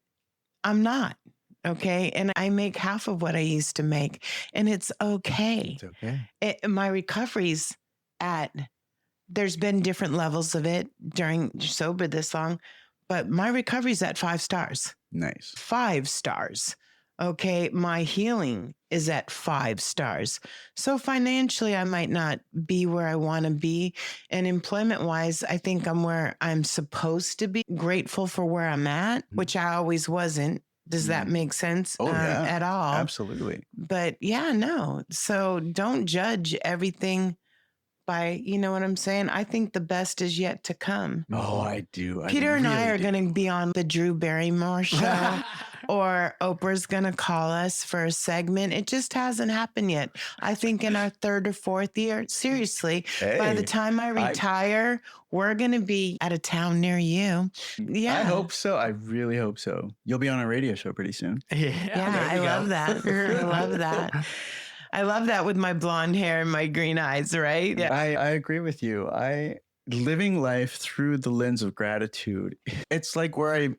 I'm not. Okay. And I make half of what I used to make. And it's okay. It's okay. My recovery's there's been different levels of it during sober this long, but my recovery's at 5 stars. Nice. 5 stars. Okay. My healing is at 5 stars. So financially, I might not be where I want to be. And employment wise, I think I'm where I'm supposed to be. Grateful for where I'm at, which I always wasn't. Does that make sense at all? Absolutely. But yeah, no. So don't judge everything by, you know what I'm saying? I think the best is yet to come. Oh, I do. Peter and I are going to be on the Drew Barrymore show, or Oprah's going to call us for a segment. It just hasn't happened yet. I think in our 3rd or 4th year, seriously, by the time I retire, we're going to be at a town near you. Yeah. I hope so. I really hope so. You'll be on a radio show pretty soon. Yeah, I love that. I love that. I love that with my blonde hair and my green eyes, right? Yeah. I agree with you. Living life through the lens of gratitude. It's like where I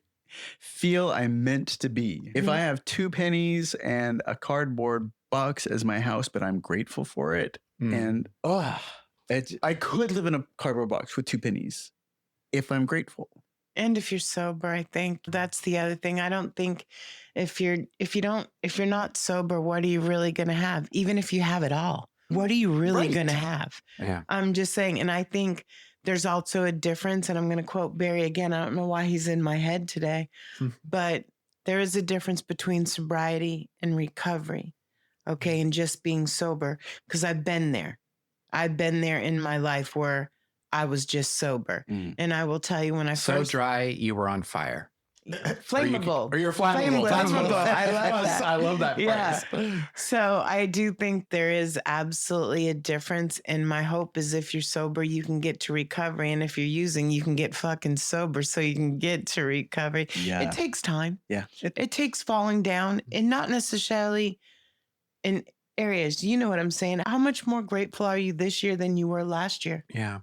feel I'm meant to be. If I have 2 pennies and a cardboard box as my house, but I'm grateful for it. And I could live in a cardboard box with 2 pennies if I'm grateful. And if you're sober, I think that's the other thing. I don't think if you're not sober, what are you really going to have? Even if you have it all, what are you really going to have? Yeah. I'm just saying. And I think there's also a difference. And I'm going to quote Barry again. I don't know why he's in my head today, but there is a difference between sobriety and recovery. Okay. And just being sober, because I've been there. I've been there in my life where I was just sober. And I will tell you when I first... dry, you were on fire. Flammable. Or you're flammable. Flammable. I love that. I love that phrase. Yeah. So I do think there is absolutely a difference. And my hope is if you're sober, you can get to recovery. And if you're using, you can get fucking sober so you can get to recovery. Yeah. It takes time. Yeah. It takes falling down, and not necessarily in areas. You know what I'm saying? How much more grateful are you this year than you were last year? Yeah.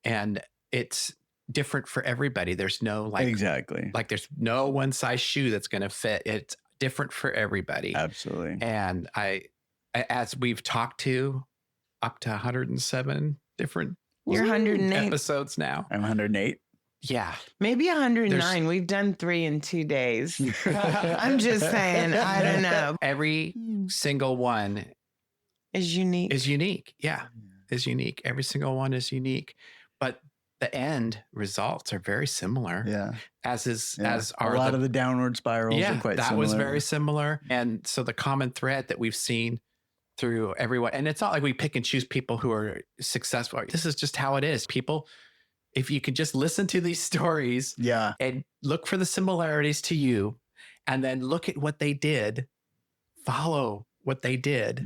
And it's different for everybody. There's no exactly. There's no one size shoe that's going to fit. It's different for everybody. Absolutely. And as we've talked to up to 107 different You're 108 episodes now. I'm 108. Yeah. Maybe 109. We've done 3 in 2 days. I'm just saying, I don't know. Every single one is unique. Yeah. Is unique. Every single one is unique. But the end results are very similar. Yeah. As are a lot of the downward spirals are quite similar. Was very similar. And so the common thread that we've seen through everyone, and it's not like we pick and choose people who are successful. This is just how it is. People, if you could just listen to these stories and look for the similarities to you, and then look at what they did, follow what they did.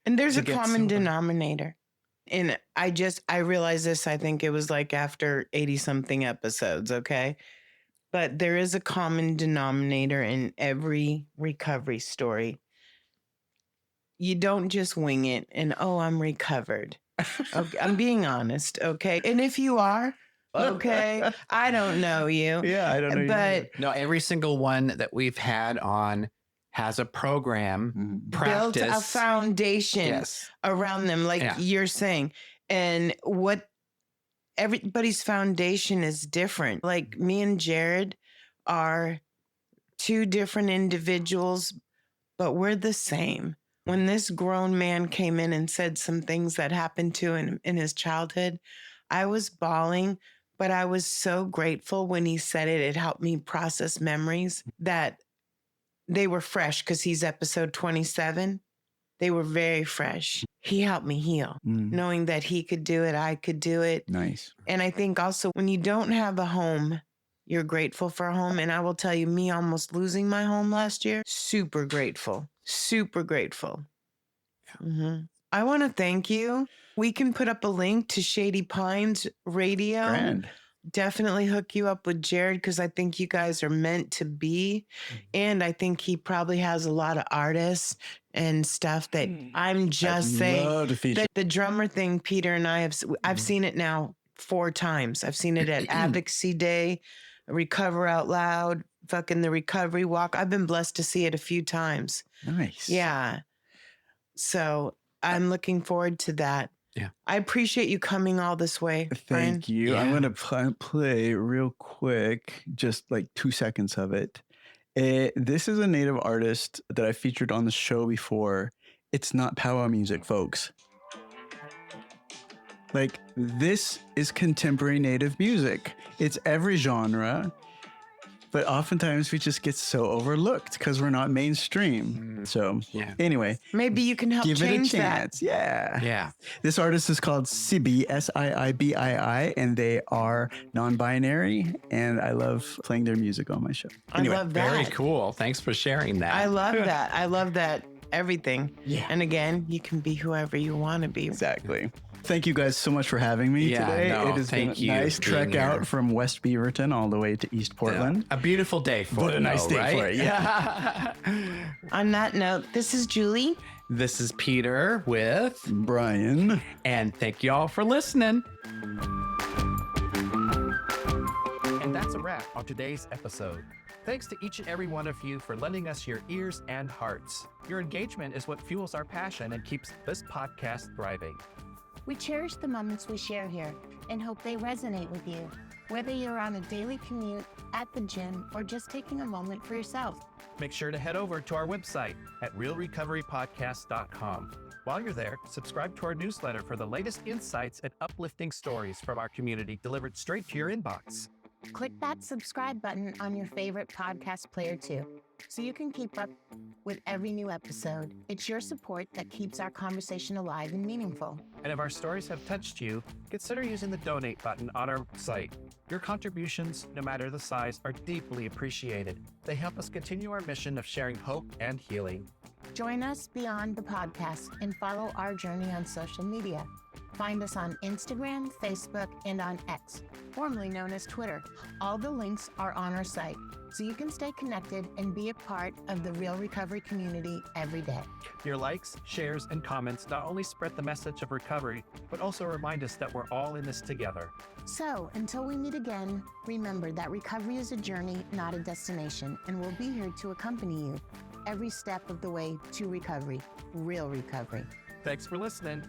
And there's a common denominator. And I realized this, I think it was like after 80 something episodes. Okay. But there is a common denominator in every recovery story. You don't just wing it and, I'm recovered. Okay, I'm being honest. Okay. And if you are, okay, I don't know you. Yeah. I don't know. But no, every single one that we've had on has a program, practice, built a foundation around them, like you're saying. And what everybody's foundation is different. Like me and Jared are 2 different individuals, but we're the same. When this grown man came in and said some things that happened to him in his childhood, I was bawling, but I was so grateful when he said it. It helped me process memories that they were fresh, because he's episode 27. They were very fresh. He helped me heal, knowing that he could do it, I could do it. Nice. And I think also when you don't have a home, you're grateful for a home. And I will tell you, me almost losing my home last year, super grateful, super grateful. Yeah. I want to thank you. We can put up a link to Shady Pines Radio. Grand. Definitely hook you up with Jared, because I think you guys are meant to be. And I think he probably has a lot of artists and stuff that I'm just saying. That the drummer thing, Peter and I've seen it now 4 times. I've seen it at Advocacy Day, Recover Out Loud, fucking the Recovery Walk. I've been blessed to see it a few times. Nice. Yeah. So I'm looking forward to that. Yeah. I appreciate you coming all this way. Thank you. Yeah. I'm going to play real quick, just like 2 seconds of it. This is a Native artist that I featured on the show before. It's not powwow music, folks. Like, this is contemporary Native music. It's every genre. But oftentimes we just get so overlooked because we're not mainstream. So anyway, maybe you can help give change it a chance. that. Yeah. This artist is called Sibii, Siibii, and they are non-binary. And I love playing their music on my show. Anyway, I love that. Very cool. Thanks for sharing that. I love that. I love that. Everything. Yeah. And again, you can be whoever you want to be. Exactly. Thank you guys so much for having me today. No, It has been thank a you nice for trek being out here. from West Beaverton all the way to East Portland. A beautiful day for What it. a nice though, day right? for it. Yeah. On that note, this is Julie. This is Peter with, Brian. and thank you all for listening. And that's a wrap on today's episode. Thanks to each and every one of you for lending us your ears and hearts. Your engagement is what fuels our passion and keeps this podcast thriving. We cherish the moments we share here and hope they resonate with you, whether you're on a daily commute, at the gym, or just taking a moment for yourself. Make sure to head over to our website at realrecoverypodcast.com. While you're there, subscribe to our newsletter for the latest insights and uplifting stories from our community delivered straight to your inbox. Click that subscribe button on your favorite podcast player too, so you can keep up with every new episode. It's your support that keeps our conversation alive and meaningful. And if our stories have touched you, consider using the donate button on our site. Your contributions, no matter the size, are deeply appreciated. They help us continue our mission of sharing hope and healing. Join us beyond the podcast and follow our journey on social media. Find us on Instagram, Facebook, and on X, formerly known as Twitter. All the links are on our site, so you can stay connected and be a part of the Real Recovery community every day. Your likes, shares, and comments not only spread the message of recovery, but also remind us that we're all in this together. So, until we meet again, remember that recovery is a journey, not a destination, and we'll be here to accompany you every step of the way to recovery, real recovery. Thanks for listening.